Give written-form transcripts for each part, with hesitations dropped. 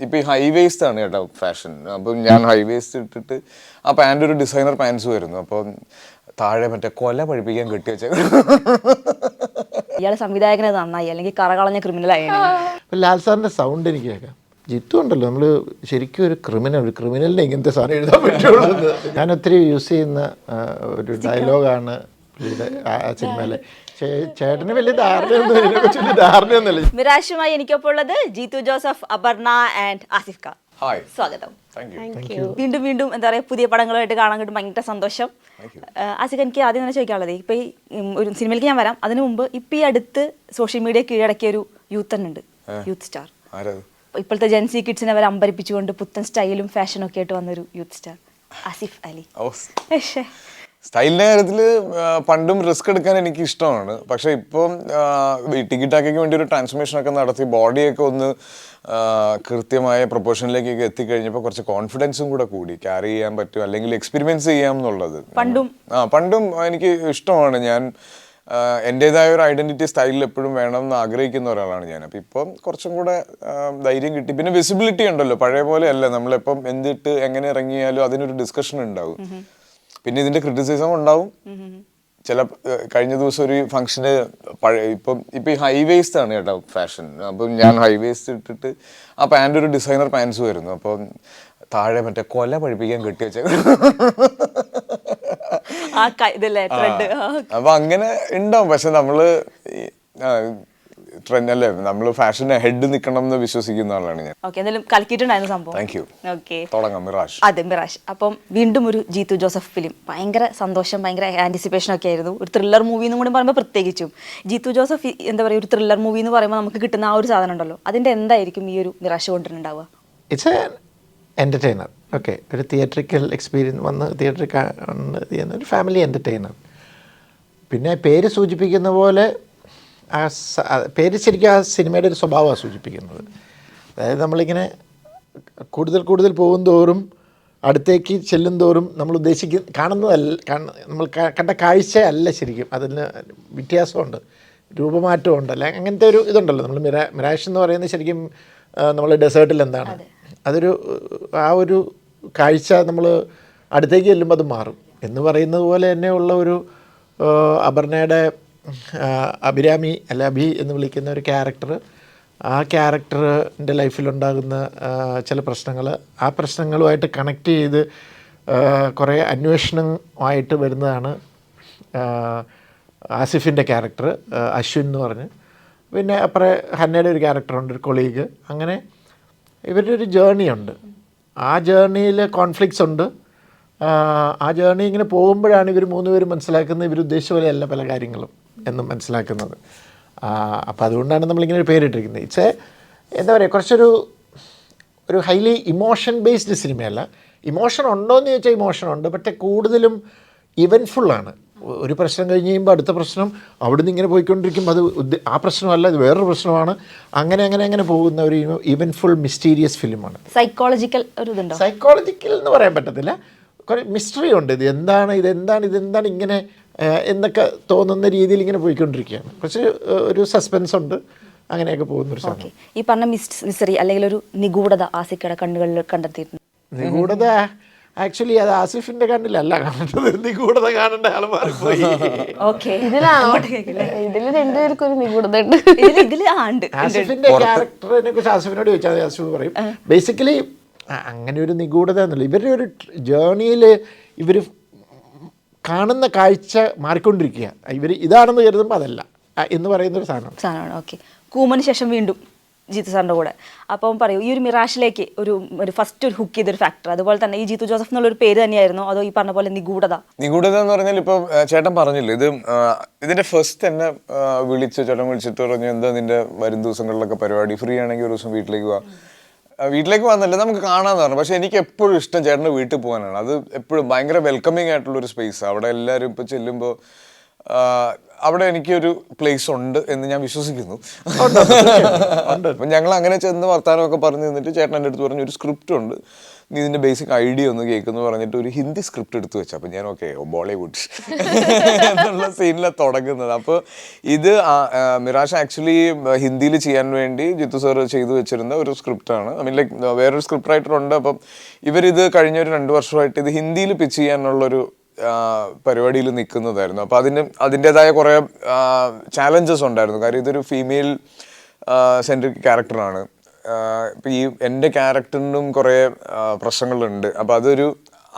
ഇപ്പം ഈ high waste ആണ് കേട്ടോ ഫാഷൻ. അപ്പം ഞാൻ ഹൈ വേസ്റ്റ് ഇട്ടിട്ട് ആ പാൻറ് ഒരു ഡിസൈനർ പാൻസ് വരുന്നു. അപ്പം താഴെ മറ്റേ കൊല പഠിപ്പിക്കാൻ കെട്ടി വെച്ച ഇയാളെ സംവിധായകനെ നന്നായി, അല്ലെങ്കിൽ കറകളഞ്ഞ ക്രിമിനലായി. ലാൽ സാറിൻ്റെ സൗണ്ട് എനിക്ക് കേൾക്കാം. ജിത്തു ഉണ്ടല്ലോ, നമ്മൾ ശരിക്കും ഒരു ക്രിമിനലിനെ ഇങ്ങനത്തെ സാധനം എഴുതാൻ പറ്റുള്ളൂ. ഞാൻ ഒത്തിരി യൂസ് ചെയ്യുന്ന ഒരു ഡയലോഗാണ് ആ സിനിമയിലെ. ചേട്ടന് വലിയ ധാരണയൊന്നുമില്ല. മിറാഷുമായി എനിക്കൊപ്പം ഉള്ളത് ജീത്തു ജോസഫ്, അപർണ ആൻഡ് ആസിഫ് ഖാൻ. ഹായ്, സ്വാഗതം. Thank you. വീണ്ടും വീണ്ടും എന്താ പറയുക, പുതിയ പടങ്ങളുമായിട്ട് കാണാൻ കിട്ടും, ഭയങ്കര സന്തോഷം. ആസിഫ്, എനിക്ക് ആദ്യം തന്നെ ചോദിക്കാനുള്ളത്, ഇപ്പം ഈ ഒരു സിനിമയിലേക്ക് ഞാൻ വരാം, അതിനു മുമ്പ് ഇപ്പം ഈ അടുത്ത് സോഷ്യൽ മീഡിയ കീഴടക്കിയ ഒരു യൂത്ത് തന്നെ ഉണ്ട്, യൂത്ത് സ്റ്റാർ. ഇപ്പോഴത്തെ ജെൻസി കിഡ്സിനെ അവർ അമ്പരിപ്പിച്ചുകൊണ്ട് പുത്തൻ സ്റ്റൈലും ഫാഷനും ഒക്കെ ആയിട്ട് വന്നൊരു യൂത്ത് സ്റ്റാർ ആസിഫ് അലി. സ്റ്റൈലിൻ്റെ കാര്യത്തിൽ പണ്ടും റിസ്ക് എടുക്കാൻ എനിക്ക് ഇഷ്ടമാണ്. പക്ഷേ ഇപ്പം ഈ ടിക്കറ്റാക്കിക്ക് വേണ്ടി ഒരു ട്രാൻസ്ഫോർമേഷനൊക്കെ നടത്തി ബോഡിയൊക്കെ ഒന്ന് കൃത്യമായ പ്രൊപ്പോർഷനിലേക്കൊക്കെ എത്തിക്കഴിഞ്ഞപ്പോൾ കുറച്ച് കോൺഫിഡൻസും കൂടെ കൂടി, ക്യാരി ചെയ്യാൻ പറ്റും, അല്ലെങ്കിൽ എക്സ്പെരിമെൻസ് ചെയ്യാം എന്നുള്ളത്. പണ്ടും എനിക്ക് ഇഷ്ടമാണ്. ഞാൻ എൻ്റേതായ ഒരു ഐഡൻറ്റിറ്റി സ്റ്റൈലിൽ എപ്പോഴും വേണം എന്ന് ആഗ്രഹിക്കുന്ന ഒരാളാണ് ഞാൻ. അപ്പം ഇപ്പം കുറച്ചും കൂടെ ധൈര്യം കിട്ടി. പിന്നെ വിസിബിലിറ്റി ഉണ്ടല്ലോ, പഴയ പോലെ അല്ല. നമ്മളിപ്പം എന്തിട്ട് എങ്ങനെ ഇറങ്ങിയാലും അതിനൊരു ഡിസ്കഷൻ ഉണ്ടാവും. പിന്നെ ഇതിൻ്റെ ക്രിറ്റിസിസം ഉണ്ടാവും. ചില കഴിഞ്ഞ ദിവസം ഒരു ഫംഗ്ഷന് ഇപ്പം ഈ ഹൈ വേസ്റ്റ് ആണ് കേട്ടോ ഫാഷൻ. അപ്പം ഞാൻ ഹൈ വേസ്റ്റ് ഇട്ടിട്ട് ആ പാൻറ് ഒരു ഡിസൈനർ പാൻസ് വരുന്നു. അപ്പം താഴെ മറ്റേ കൊല പഠിപ്പിക്കാൻ കെട്ടി വെച്ച അപ്പൊ അങ്ങനെ ഉണ്ടാവും. പക്ഷെ നമ്മള് ട്രെൻഡ് അല്ലേ, നമ്മള് ഫാഷന് ഹെഡ് നിൽക്കണം എന്ന് വിശ്വസിക്കുന്ന ആളാണ് ഞാൻ. തുടങ്ങാം. മിറാഷ്. അതെ, മിറാഷ്. അപ്പം വീണ്ടും ഒരു ജീത്തു ജോസഫ് ഫിലിം, ഭയങ്കര സന്തോഷം, ഭയങ്കര ആന്റിസിപ്പേഷൻ ഒക്കെ ആയിരുന്നു. ഒരു ത്രില്ലർ മൂവി എന്നും കൂടി പറയുമ്പോൾ പ്രത്യേകിച്ചും ജീത്തു ജോസഫ് എന്താ പറയുക, ഒരു ത്രില്ലർ മൂവി എന്ന് പറയുമ്പോൾ നമുക്ക് കിട്ടുന്ന ആ ഒരു സാധനം ഉണ്ടല്ലോ, അതിന്റെ എന്തായിരിക്കും ഈ ഒരു മിറാഷ് കൊണ്ടുണ്ടാവുക? It's a entertainer. ഓക്കെ, ഒരു തിയേറ്ററിക്കൽ എക്സ്പീരിയൻസ് വന്ന് തിയേറ്ററിൽ ചെയ്യുന്ന ഒരു ഫാമിലി എൻ്റർടൈനർ. പിന്നെ പേര് സൂചിപ്പിക്കുന്ന പോലെ പേര് ശരിക്കും ആ സിനിമയുടെ ഒരു സ്വഭാവമാണ് സൂചിപ്പിക്കുന്നത്. അതായത് നമ്മളിങ്ങനെ കൂടുതൽ പോകും തോറും, അടുത്തേക്ക് ചെല്ലും തോറും നമ്മൾ നമ്മൾ കണ്ട കാഴ്ച അല്ല ശരിക്കും, അതിന് വ്യത്യാസമുണ്ട്, രൂപമാറ്റമുണ്ട്, അല്ല അങ്ങനത്തെ ഒരു ഇതുണ്ടല്ലോ. നമ്മൾ മിറാഷ് എന്ന് പറയുന്നത് ശരിക്കും നമ്മൾ ഡെസേർട്ടിൽ എന്താണ്, അതൊരു ആ ഒരു കാഴ്ച നമ്മൾ അടുത്തേക്ക് ചെല്ലുമ്പോൾ അത് മാറും എന്ന് പറയുന്നത് പോലെ തന്നെയുള്ള ഒരു അപർണയുടെ അഭിരാമി അല്ല അഭി എന്ന് വിളിക്കുന്ന ഒരു ക്യാരക്ടർ, ആ ക്യാരക്ടറിൻ്റെ ലൈഫിലുണ്ടാകുന്ന ചില പ്രശ്നങ്ങൾ, ആ പ്രശ്നങ്ങളുമായിട്ട് കണക്ട് ചെയ്ത് കുറേ അന്വേഷണമായിട്ട് വരുന്നതാണ് ആസിഫിൻ്റെ ക്യാരക്ടർ അശ്വിൻ എന്ന് പറഞ്ഞ്. പിന്നെ അപ്പുറം ഹന്നയുടെ ഒരു ക്യാരക്ടറുണ്ട്, ഒരു കൊളീഗ്. അങ്ങനെ ഇവരുടെ ഒരു ജേർണി ഉണ്ട്. ആ ജേർണിയിൽ കോൺഫ്ലിക്ട്സ് ഉണ്ട്. ആ ജേർണി ഇങ്ങനെ പോകുമ്പോഴാണ് ഇവർ മൂന്നുപേരും മനസ്സിലാക്കുന്നത് ഇവർ ഉദ്ദേശിച്ച പോലെയല്ല പല കാര്യങ്ങളും എന്നും മനസ്സിലാക്കുന്നത്. അപ്പോൾ അതുകൊണ്ടാണ് നമ്മളിങ്ങനെ ഒരു പേരിട്ടിരിക്കുന്നത്. ഇറ്റ്സ് എന്താ പറയുക, കുറച്ചൊരു ഹൈലി ഇമോഷൻ ബേസ്ഡ് സിനിമയല്ല. ഇമോഷൻ ഉണ്ടോ എന്ന് ചോദിച്ചാൽ ഇമോഷൻ ഉണ്ട്, പക്ഷേ കൂടുതലും ഇവൻറ്റ്ഫുള്ളാണ്. ഒരു പ്രശ്നം കഴിഞ്ഞ് കഴിയുമ്പോൾ അടുത്ത പ്രശ്നം അവിടെ നിന്ന് ഇങ്ങനെ പോയിക്കൊണ്ടിരിക്കുമ്പോൾ അത് ആ പ്രശ്നമല്ല, ഇത് വേറൊരു പ്രശ്നമാണ്. അങ്ങനെ പോകുന്ന ഒരു ഇവൻറ്റ്ഫുൾ മിസ്റ്റീരിയസ് ഫിലിമാണ്. സൈക്കോളജിക്കൽ എന്ന് പറയാൻ പറ്റത്തില്ല, കുറേ മിസ്റ്ററി ഉണ്ട്. ഇതെന്താണ് ഇങ്ങനെ എന്നൊക്കെ തോന്നുന്ന രീതിയിൽ ഇങ്ങനെ പോയിക്കൊണ്ടിരിക്കുകയാണ്. പക്ഷേ ഒരു സസ്പെൻസ് ഉണ്ട്, അങ്ങനെയൊക്കെ പോകുന്നൊരു സാധനം. ഈ പറഞ്ഞ മിസ്റ്ററി അല്ലെങ്കിൽ ഒരു നിഗൂഢത ആസിഫയുടെ കണ്ണുകളിൽ കണ്ടെത്തിയിട്ടുണ്ട്. നിഗൂഢത ആക്ച്വലി അത് ആസിഫിന്റെ കണ്ണിലല്ല കാണേണ്ടത്, നിഗൂഢത കാണേണ്ട ആൾ മാറിപ്പോയി. ആസിഫിന്റെ ക്യാരക്ടറിനെ കുറിച്ച് ആസിഫിനോട് ചോദിച്ചാൽ ആസിഫ് പറയും ബേസിക്കലി അങ്ങനെ ഒരു നിഗൂഢത എന്നല്ല, ഇവരുടെ ഒരു ജേർണിയിൽ ഇവർ കാണുന്ന കാഴ്ച മാറിക്കൊണ്ടിരിക്കുക. ഇവർ ഇതാണെന്ന് കരുതുമ്പോൾ അതല്ല എന്ന് പറയുന്നൊരു സാധനമാണ്. ഓക്കെ, കൂമന് ശേഷം വീണ്ടും ജീത്തു സാറിൻ്റെ കൂടെ. അപ്പം പറയൂ, ഈ ഒരു മിറാഷിലേക്ക് ഒരു ഫസ്റ്റ് ഒരു ഹുക്ക് ചെയ്തൊരു ഫാക്ടർ, അതുപോലെ തന്നെ ഈ ജീത്തു ജോസഫ് എന്നുള്ളൊരു പേര് തന്നെയായിരുന്നു, അതോ ഈ പറഞ്ഞ പോലെ നിഗൂഢത എന്ന് പറഞ്ഞാൽ ഇപ്പം ചേട്ടൻ പറഞ്ഞില്ല, ഇതിന്റെ ഫസ്റ്റ് തന്നെ ചേട്ടൻ വിളിച്ചിട്ട് പറഞ്ഞു, എന്താ നിന്റെ വരും ദിവസങ്ങളിലൊക്കെ പരിപാടി, ഫ്രീ ആണെങ്കിൽ ഒരു ദിവസം വീട്ടിലേക്ക് വന്നല്ലേ നമുക്ക് കാണാമെന്ന് പറഞ്ഞു. പക്ഷെ എനിക്ക് എപ്പോഴും ഇഷ്ടം ചേട്ടൻ്റെ വീട്ടിൽ പോകാനാണ്. അത് എപ്പോഴും ഭയങ്കര വെൽക്കമിങ് ആയിട്ടുള്ളൊരു സ്പേസ്. അവിടെ എല്ലാവരും ഇപ്പോൾ ചെല്ലുമ്പോൾ അവിടെ എനിക്കൊരു പ്ലേസ് ഉണ്ട് എന്ന് ഞാൻ വിശ്വസിക്കുന്നു. അപ്പം ഞങ്ങൾ അങ്ങനെ ചെന്ന് വർത്താനമൊക്കെ പറഞ്ഞു നിന്നിട്ട് ചേട്ടൻ എൻ്റെ അടുത്ത് പറഞ്ഞു ഒരു സ്ക്രിപ്റ്റ് ഉണ്ട്, നീ ഇതിൻ്റെ ബേസിക് ഐഡിയ ഒന്ന് കേൾക്കുന്നു പറഞ്ഞിട്ട് ഒരു ഹിന്ദി സ്ക്രിപ്റ്റ് എടുത്ത് വെച്ചു. അപ്പം ഞാൻ ഓക്കെ ബോളിവുഡ് എന്നുള്ള സീനിലാണ് തുടങ്ങുന്നത്. അപ്പോൾ ഇത് മിറാഷ് ആക്ച്വലി ഹിന്ദിയിൽ ചെയ്യാൻ വേണ്ടി ജിത്തു സാർ ചെയ്തു വെച്ചിരുന്ന ഒരു സ്ക്രിപ്റ്റാണ്. ഐ മീൻ ലൈക്ക് വേറൊരു സ്ക്രിപ്റ്റ് റൈറ്റർ ഉണ്ട്. അപ്പം ഇവരിത് കഴിഞ്ഞ ഒരു 2 വർഷമായിട്ട് ഇത് ഹിന്ദിയിൽ പിച്ച് ചെയ്യാനുള്ളൊരു പരിപാടിയിൽ നിൽക്കുന്നതായിരുന്നു. അപ്പോൾ അതിൻ്റെതായ കുറേ ചാലഞ്ചസ് ഉണ്ടായിരുന്നു. കാര്യം ഇതൊരു ഫീമെയിൽ സെൻട്രിക് ക്യാരക്ടറാണ്. ഇപ്പം ഈ എൻ്റെ ക്യാരക്ടറിനും കുറേ പ്രശ്നങ്ങളുണ്ട്. അപ്പോൾ അതൊരു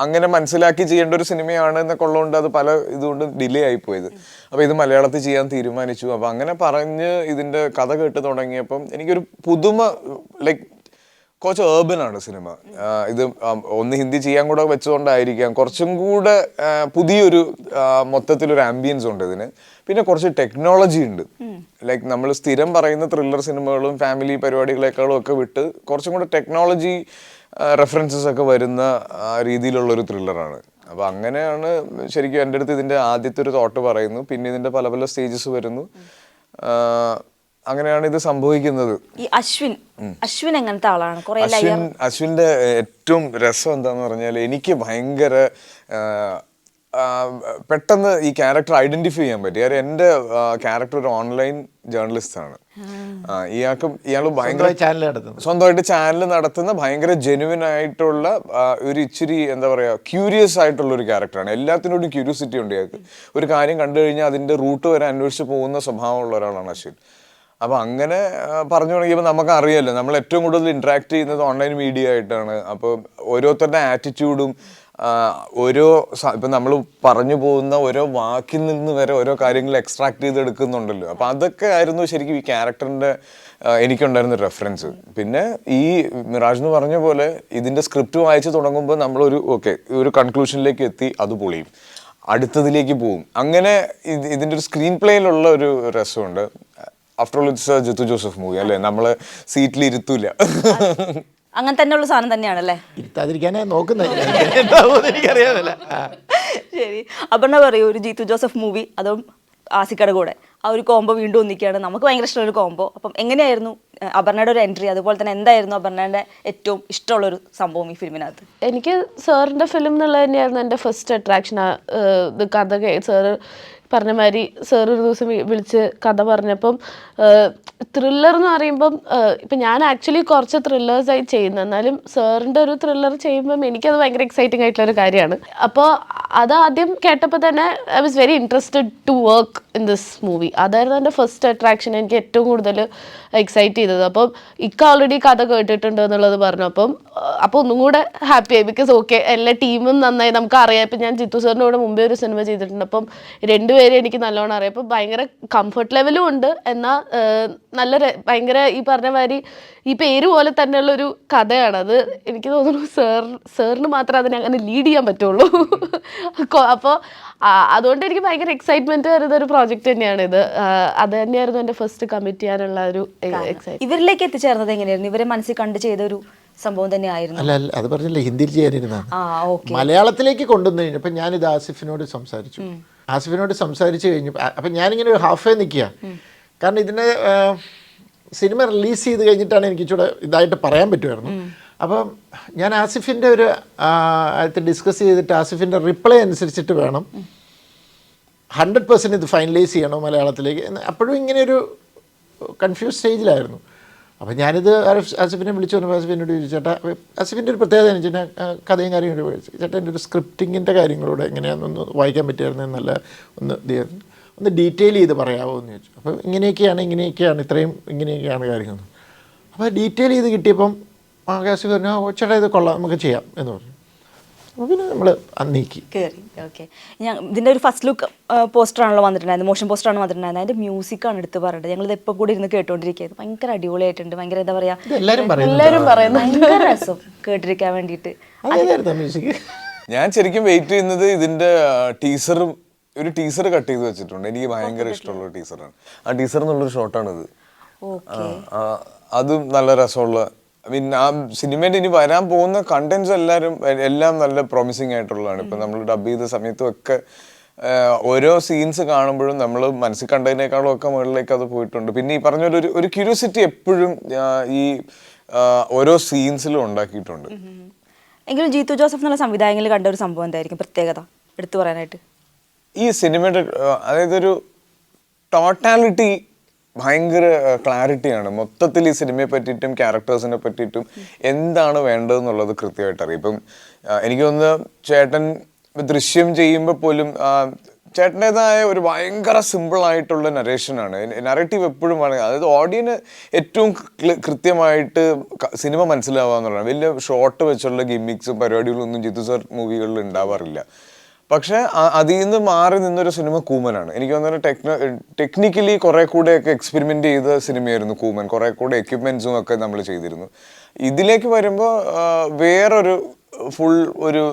അങ്ങനെ മനസ്സിലാക്കി ചെയ്യേണ്ട ഒരു സിനിമയാണ് എന്നൊക്കെ ഉള്ളതുകൊണ്ട് അത് പല ഇതുകൊണ്ട് ഡിലേ ആയിപ്പോയത്. അപ്പോൾ ഇത് മലയാളത്തിൽ ചെയ്യാൻ തീരുമാനിച്ചു. അപ്പോൾ അങ്ങനെ പറഞ്ഞ് ഇതിൻ്റെ കഥ കേട്ട് തുടങ്ങിയപ്പം എനിക്കൊരു പുതുമ, ലൈക്ക് കുറച്ച് ഏർബൻ ആണ് സിനിമ. ഇത് ഒന്ന് ഹിന്ദി ചെയ്യാൻ കൂടെ വെച്ചുകൊണ്ടായിരിക്കാം കുറച്ചും കൂടെ പുതിയൊരു മൊത്തത്തിലൊരു ആംബിയൻസ് ഉണ്ട് ഇതിന്. പിന്നെ കുറച്ച് ടെക്നോളജി ഉണ്ട്. ലൈക്ക് നമ്മൾ സ്ഥിരം പറയുന്ന ത്രില്ലർ സിനിമകളും ഫാമിലി പരിപാടികളെക്കാളും ഒക്കെ വിട്ട് കുറച്ചും കൂടെ ടെക്നോളജി റെഫറൻസസ് ഒക്കെ വരുന്ന രീതിയിലുള്ളൊരു ത്രില്ലറാണ്. അപ്പോൾ അങ്ങനെയാണ് ശരിക്കും എൻ്റെ അടുത്ത് ഇതിൻ്റെ ആദ്യത്തെ ഒരു തോട്ട് പറയുന്നു. പിന്നെ ഇതിൻ്റെ പല പല സ്റ്റേജസ് വരുന്നു. അങ്ങനെയാണ് ഇത് സംഭവിക്കുന്നത്. ഈ അശ്വിൻ എങ്ങനത്തെ ആളാണ്? അശ്വിന്റെ ഏറ്റവും രസം എന്താന്ന് പറഞ്ഞാൽ എനിക്ക് ഭയങ്കര പെട്ടെന്ന് ഈ ക്യാരക്ടർ ഐഡന്റിഫൈ ചെയ്യാൻ പറ്റി. കാര്യം എൻ്റെ ക്യാരക്ടർ ഒരു ഓൺലൈൻ ജേർണലിസ്റ്റ് ആണ്. ഇയാൾ ഭയങ്കര സ്വന്തമായിട്ട് ചാനൽ നടത്തുന്ന ഭയങ്കര ജെനുവിൻ ആയിട്ടുള്ള ഒരു ഇച്ചിരി എന്താ പറയാ ക്യൂരിയസ് ആയിട്ടുള്ള ഒരു ക്യാരക്ടറാണ്. എല്ലാത്തിനോടും ക്യൂരിയോസിറ്റി ഉണ്ട് ഇയാൾക്ക്. ഒരു കാര്യം കണ്ടു കഴിഞ്ഞാൽ അതിന്റെ റൂട്ട് വരെ അന്വേഷിച്ച് പോകുന്ന സ്വഭാവമുള്ള ഒരാളാണ് അശ്വിൻ. അപ്പോൾ അങ്ങനെ പറഞ്ഞു തുടങ്ങിയപ്പോൾ നമുക്ക് അറിയാമല്ലോ, നമ്മൾ ഏറ്റവും കൂടുതൽ ഇൻട്രാക്ട് ചെയ്യുന്നത് ഓൺലൈൻ മീഡിയ ആയിട്ടാണ്. അപ്പോൾ ഓരോരുത്തരുടെ ആറ്റിറ്റ്യൂഡും ഇപ്പം നമ്മൾ പറഞ്ഞു പോകുന്ന ഓരോ വാക്കിൽ നിന്ന് വരെ ഓരോ കാര്യങ്ങൾ എക്സ്ട്രാക്ട് ചെയ്തെടുക്കുന്നുണ്ടല്ലോ. അപ്പം അതൊക്കെ ആയിരുന്നു ശരിക്കും ഈ ക്യാരക്ടറിൻ്റെ എനിക്കുണ്ടായിരുന്ന റെഫറൻസ്. പിന്നെ ഈ മിറാജ് എന്ന് പറഞ്ഞ പോലെ ഇതിൻ്റെ സ്ക്രിപ്റ്റ് വായിച്ച് തുടങ്ങുമ്പോൾ നമ്മളൊരു ഒരു കൺക്ലൂഷനിലേക്ക് എത്തി, അത് പൊളിയും, അടുത്തതിലേക്ക് പോവും. അങ്ങനെ ഇതിൻ്റെ ഒരു സ്ക്രീൻ പ്ലേയിലുള്ള ഒരു രസമുണ്ട്. After all it's Jeethu Joseph movie അല്ലേ, നമ്മള് സീറ്റിൽ ഇരുത്തൂല. അങ്ങനെ തന്നെയുള്ള സാധനം തന്നെയാണല്ലേ? ഇരുത്താതിരിക്കാനേ നോക്കുന്നത്, എനിക്കറിയാമല്ല. ശരി, അപർണ പറയൂ, ഒരു ജിത്തു ജോസഫ് മൂവി അതും ആസിക്കയുടെ കൂടെ ആ ഒരു കോംബോ വീണ്ടും ഒന്നിക്കുകയാണ്. നമുക്ക് ഭയങ്കര ഇഷ്ടമുള്ളൊരു കോംബോ. അപ്പം എങ്ങനെയായിരുന്നു അപർണയുടെ ഒരു എൻട്രി? അതുപോലെ തന്നെ എന്തായിരുന്നു അപർണയുടെ ഏറ്റവും ഇഷ്ടമുള്ളൊരു സംഭവം ഈ ഫിലിമിനകത്ത്? എനിക്ക് സാറിൻ്റെ ഫിലിം എന്നുള്ളത് തന്നെയായിരുന്നു എൻ്റെ ഫസ്റ്റ് അട്രാക്ഷൻ. ഇത് കഥ സാറ് പറഞ്ഞ മാതിരി സാർ ഒരു ദിവസം വിളിച്ച് കഥ പറഞ്ഞപ്പം ത്രില്ലർ എന്ന് പറയുമ്പം ഇപ്പം ഞാൻ ആക്ച്വലി കുറച്ച് ത്രില്ലേഴ്സായി ചെയ്യുന്നത്, എന്നാലും സാറിൻ്റെ ഒരു ത്രില്ലർ ചെയ്യുമ്പം എനിക്കത് ഭയങ്കര എക്സൈറ്റിംഗ് ആയിട്ടുള്ളൊരു കാര്യമാണ്. അപ്പോൾ അത് ആദ്യം കേട്ടപ്പോൾ തന്നെ I was very interested to work in this movie. അതായിരുന്നു എൻ്റെ ഫസ്റ്റ് അട്രാക്ഷൻ, എനിക്ക് ഏറ്റവും കൂടുതൽ എക്സൈറ്റ് ചെയ്തത്. അപ്പം ഓൾറെഡി കഥ കേട്ടിട്ടുണ്ട് എന്നുള്ളത് പറഞ്ഞു. അപ്പോൾ ഒന്നും കൂടെ ഹാപ്പിയായി. ബിക്കോസ് എല്ലാ ടീമും നന്നായി നമുക്കറിയാം. ഇപ്പം ഞാൻ ജിത്തു സാറിൻ്റെ കൂടെ മുമ്പേ ഒരു സിനിമ ചെയ്തിട്ടുണ്ട്. അപ്പം രണ്ടുപേരെ എനിക്ക് നല്ലോണം അറിയാം. അപ്പം ഭയങ്കര കംഫർട്ട് ലെവലും ഉണ്ട്, എന്നാൽ നല്ല ഭയങ്കര ഈ പറഞ്ഞ മാതിരി ഈ പേര് പോലെ തന്നെയുള്ളൊരു കഥയാണ്. അത് എനിക്ക് തോന്നുന്നു സാറിന് മാത്രമേ അതിനെ അങ്ങനെ ലീഡ് ചെയ്യാൻ പറ്റുള്ളൂ. അപ്പോൾ അതുകൊണ്ട് എനിക്ക് ഭയങ്കര എക്സൈറ്റ്മെന്റ് വരുന്ന ഒരു പ്രോജക്റ്റ് തന്നെയാണ് ഇത്. അത് തന്നെയായിരുന്നു എൻ്റെ ഫസ്റ്റ് കമ്മിറ്റ് ചെയ്യാനുള്ള ഒരു എക്സൈറ്റ്മെന്റ്. ഇവരിലേക്ക് എത്തിച്ചേർന്നത് എങ്ങനെയായിരുന്നു? ഇവരെ മനസ്സിൽ കണ്ടു ചെയ്ത ഒരു സംഭവം തന്നെയായിരുന്നു? അല്ല, അത് പറഞ്ഞില്ലേ ഹിന്ദിയിൽ ചെയ്യാനിരുന്നതാണ്. മലയാളത്തിലേക്ക് കൊണ്ടുവന്നു കഴിഞ്ഞപ്പോൾ ഞാനിത് ആസിഫിനോട് സംസാരിച്ചു കഴിഞ്ഞു. അപ്പം ഞാനിങ്ങനെ ഒരു ഹാഫ് നിൽക്കുക. കാരണം ഇതിനെ സിനിമ റിലീസ് ചെയ്ത് കഴിഞ്ഞിട്ടാണ് എനിക്ക് ഇച്ചിരി ഇതായിട്ട് പറയാൻ പറ്റുമായിരുന്നു. അപ്പം ഞാൻ ആസിഫിൻ്റെ ഒരു ഡിസ്കസ് ചെയ്തിട്ട് ആസിഫിൻ്റെ റിപ്ലൈ അനുസരിച്ചിട്ട് വേണം 100% ഇത് ഫൈനലൈസ് ചെയ്യണോ മലയാളത്തിലേക്ക്. അപ്പോഴും ഇങ്ങനെയൊരു കൺഫ്യൂസ് സ്റ്റേജിലായിരുന്നു. അപ്പം ഞാനിത് ആസിഫിനെ വിളിച്ചു പറഞ്ഞു. ആസിഫിനോട് ചോദിച്ചു, ചേട്ടാ ആസിഫിൻ്റെ ഒരു പ്രത്യേകത എന്ന് വെച്ചാൽ കഥയും കാര്യങ്ങളും ചോദിച്ചു, ചേട്ടാ എൻ്റെ ഒരു സ്ക്രിപ്റ്റിങ്ങിൻ്റെ കാര്യങ്ങളൂടെ എങ്ങനെയാണെന്നൊന്ന് വായിക്കാൻ പറ്റിയായിരുന്നു, നല്ല ഒന്ന് ഡീറ്റെയിൽ ചെയ്ത് പറയാമോ എന്ന് ചോദിച്ചു. അപ്പോൾ ഇങ്ങനെയൊക്കെയാണ് ഇങ്ങനെയൊക്കെയാണ് കാര്യങ്ങൾ. അപ്പോൾ ഡീറ്റെയിൽ ചെയ്ത് കിട്ടിയപ്പം ആസിഫ് പറഞ്ഞു, ചേട്ടാ ഇത് കൊള്ളാം, നമുക്ക് ചെയ്യാം എന്ന് പറഞ്ഞു. അപ്പോൾ പിന്നെ നമ്മൾ നീക്കി കയറി. ഓക്കെ, ഇതിൻ്റെ ഒരു ഫസ്റ്റ് ലുക്ക് പോസ്റ്ററാണല്ലോ വന്നിട്ടുണ്ടായിരുന്നത്, മോഷൻ പോസ്റ്ററാണ് വന്നിട്ടുണ്ടായിരുന്നത്. അതിൻ്റെ മ്യൂസിക്കാണ് എടുത്ത് പറയുന്നത്. ഞങ്ങളിത് എപ്പോൾ കൂടി ഇരുന്ന് കേട്ടോണ്ടിരിക്കുന്നത്. ഭയങ്കര അടിപൊളിയായിട്ടുണ്ട്. ഭയങ്കര എന്താ പറയുക, എല്ലാവരും പറയുന്നത് ഭയങ്കര രസം കേട്ടിരിക്കാൻ വേണ്ടിയിട്ട്. മ്യൂസിക് ഞാൻ ശരിക്കും വെയിറ്റ് ചെയ്യുന്നത് ഇതിൻ്റെ ഒരു ടീസർ കട്ട് ചെയ്ത് വെച്ചിട്ടുണ്ട്. എനിക്ക് ഭയങ്കര ഇഷ്ടമുള്ള ഒരു ടീസറാണ്. ആ ടീസർ എന്നുള്ളൊരു ഷോട്ടാണിത്. അതും നല്ല രസമുള്ള, പിന്നെ ആ സിനിമയിൽ ഇനി വരാൻ പോകുന്ന കണ്ടന്റ്സ് എല്ലാം നല്ല പ്രോമിസിങ് ആയിട്ടുള്ളതാണ്. ഇപ്പം നമ്മൾ ഡബ് ചെയ്ത സമയത്തും ഒക്കെ ഓരോ സീൻസ് കാണുമ്പോഴും നമ്മൾ മനസ്സിൽ കണ്ടതിനേക്കാളും ഒക്കെ മുകളിലേക്ക് അത് പോയിട്ടുണ്ട്. പിന്നെ ഈ പറഞ്ഞ ഒരു ക്യൂരിയോസിറ്റി എപ്പോഴും ഈ ഓരോ സീൻസിലും ഉണ്ടാക്കിയിട്ടുണ്ട്. എങ്കിലും ജീത്തു ജോസഫ് എന്നുള്ള സംവിധായകനിൽ കണ്ട ഒരു സംഭവം എന്തായിരിക്കും പ്രത്യേകത എടുത്തു പറയാനായിട്ട്? ഈ സിനിമയുടെ അതായത് ഒരു ടോട്ടാലിറ്റി ഭയങ്കര ക്ലാരിറ്റിയാണ്. മൊത്തത്തിൽ ഈ സിനിമയെ പറ്റിയിട്ടും ക്യാരക്ടേഴ്സിനെ പറ്റിയിട്ടും എന്താണ് വേണ്ടതെന്നുള്ളത് കൃത്യമായിട്ട് അറിയാം. ഇപ്പം എനിക്ക് തോന്നുന്നു ചേട്ടൻ ദൃശ്യം ചെയ്യുമ്പോൾ പോലും ചേട്ടൻ്റെതായ ഒരു ഭയങ്കര സിമ്പിളായിട്ടുള്ള നരേഷനാണ്. നറേറ്റീവ് എപ്പോഴും വേണമെങ്കിൽ, അതായത് ഓഡിയന് ഏറ്റവും കൃത്യമായിട്ട് സിനിമ മനസ്സിലാവുക എന്നുള്ളതാണ്. വലിയ ഷോർട്ട് വെച്ചുള്ള ഗിമ്മിക്സും പരിപാടികളൊന്നും ജിത്തു സാർ മൂവികളിൽ ഉണ്ടാവാറില്ല. പക്ഷേ അതിൽ നിന്ന് മാറി നിന്നൊരു സിനിമ കൂമനാണ്. എനിക്ക് തോന്നുന്നു ടെക്നിക്കലി കുറെ കൂടെയൊക്കെ എക്സ്പെരിമെൻ്റ് ചെയ്ത സിനിമയായിരുന്നു കൂമൻ. കുറെ കൂടെ എക്യുപ്മെൻസും ഒക്കെ നമ്മൾ ചെയ്തിരുന്നു. ഇതിലേക്ക് വരുമ്പോൾ വേറൊരു ഫുൾ ഒരു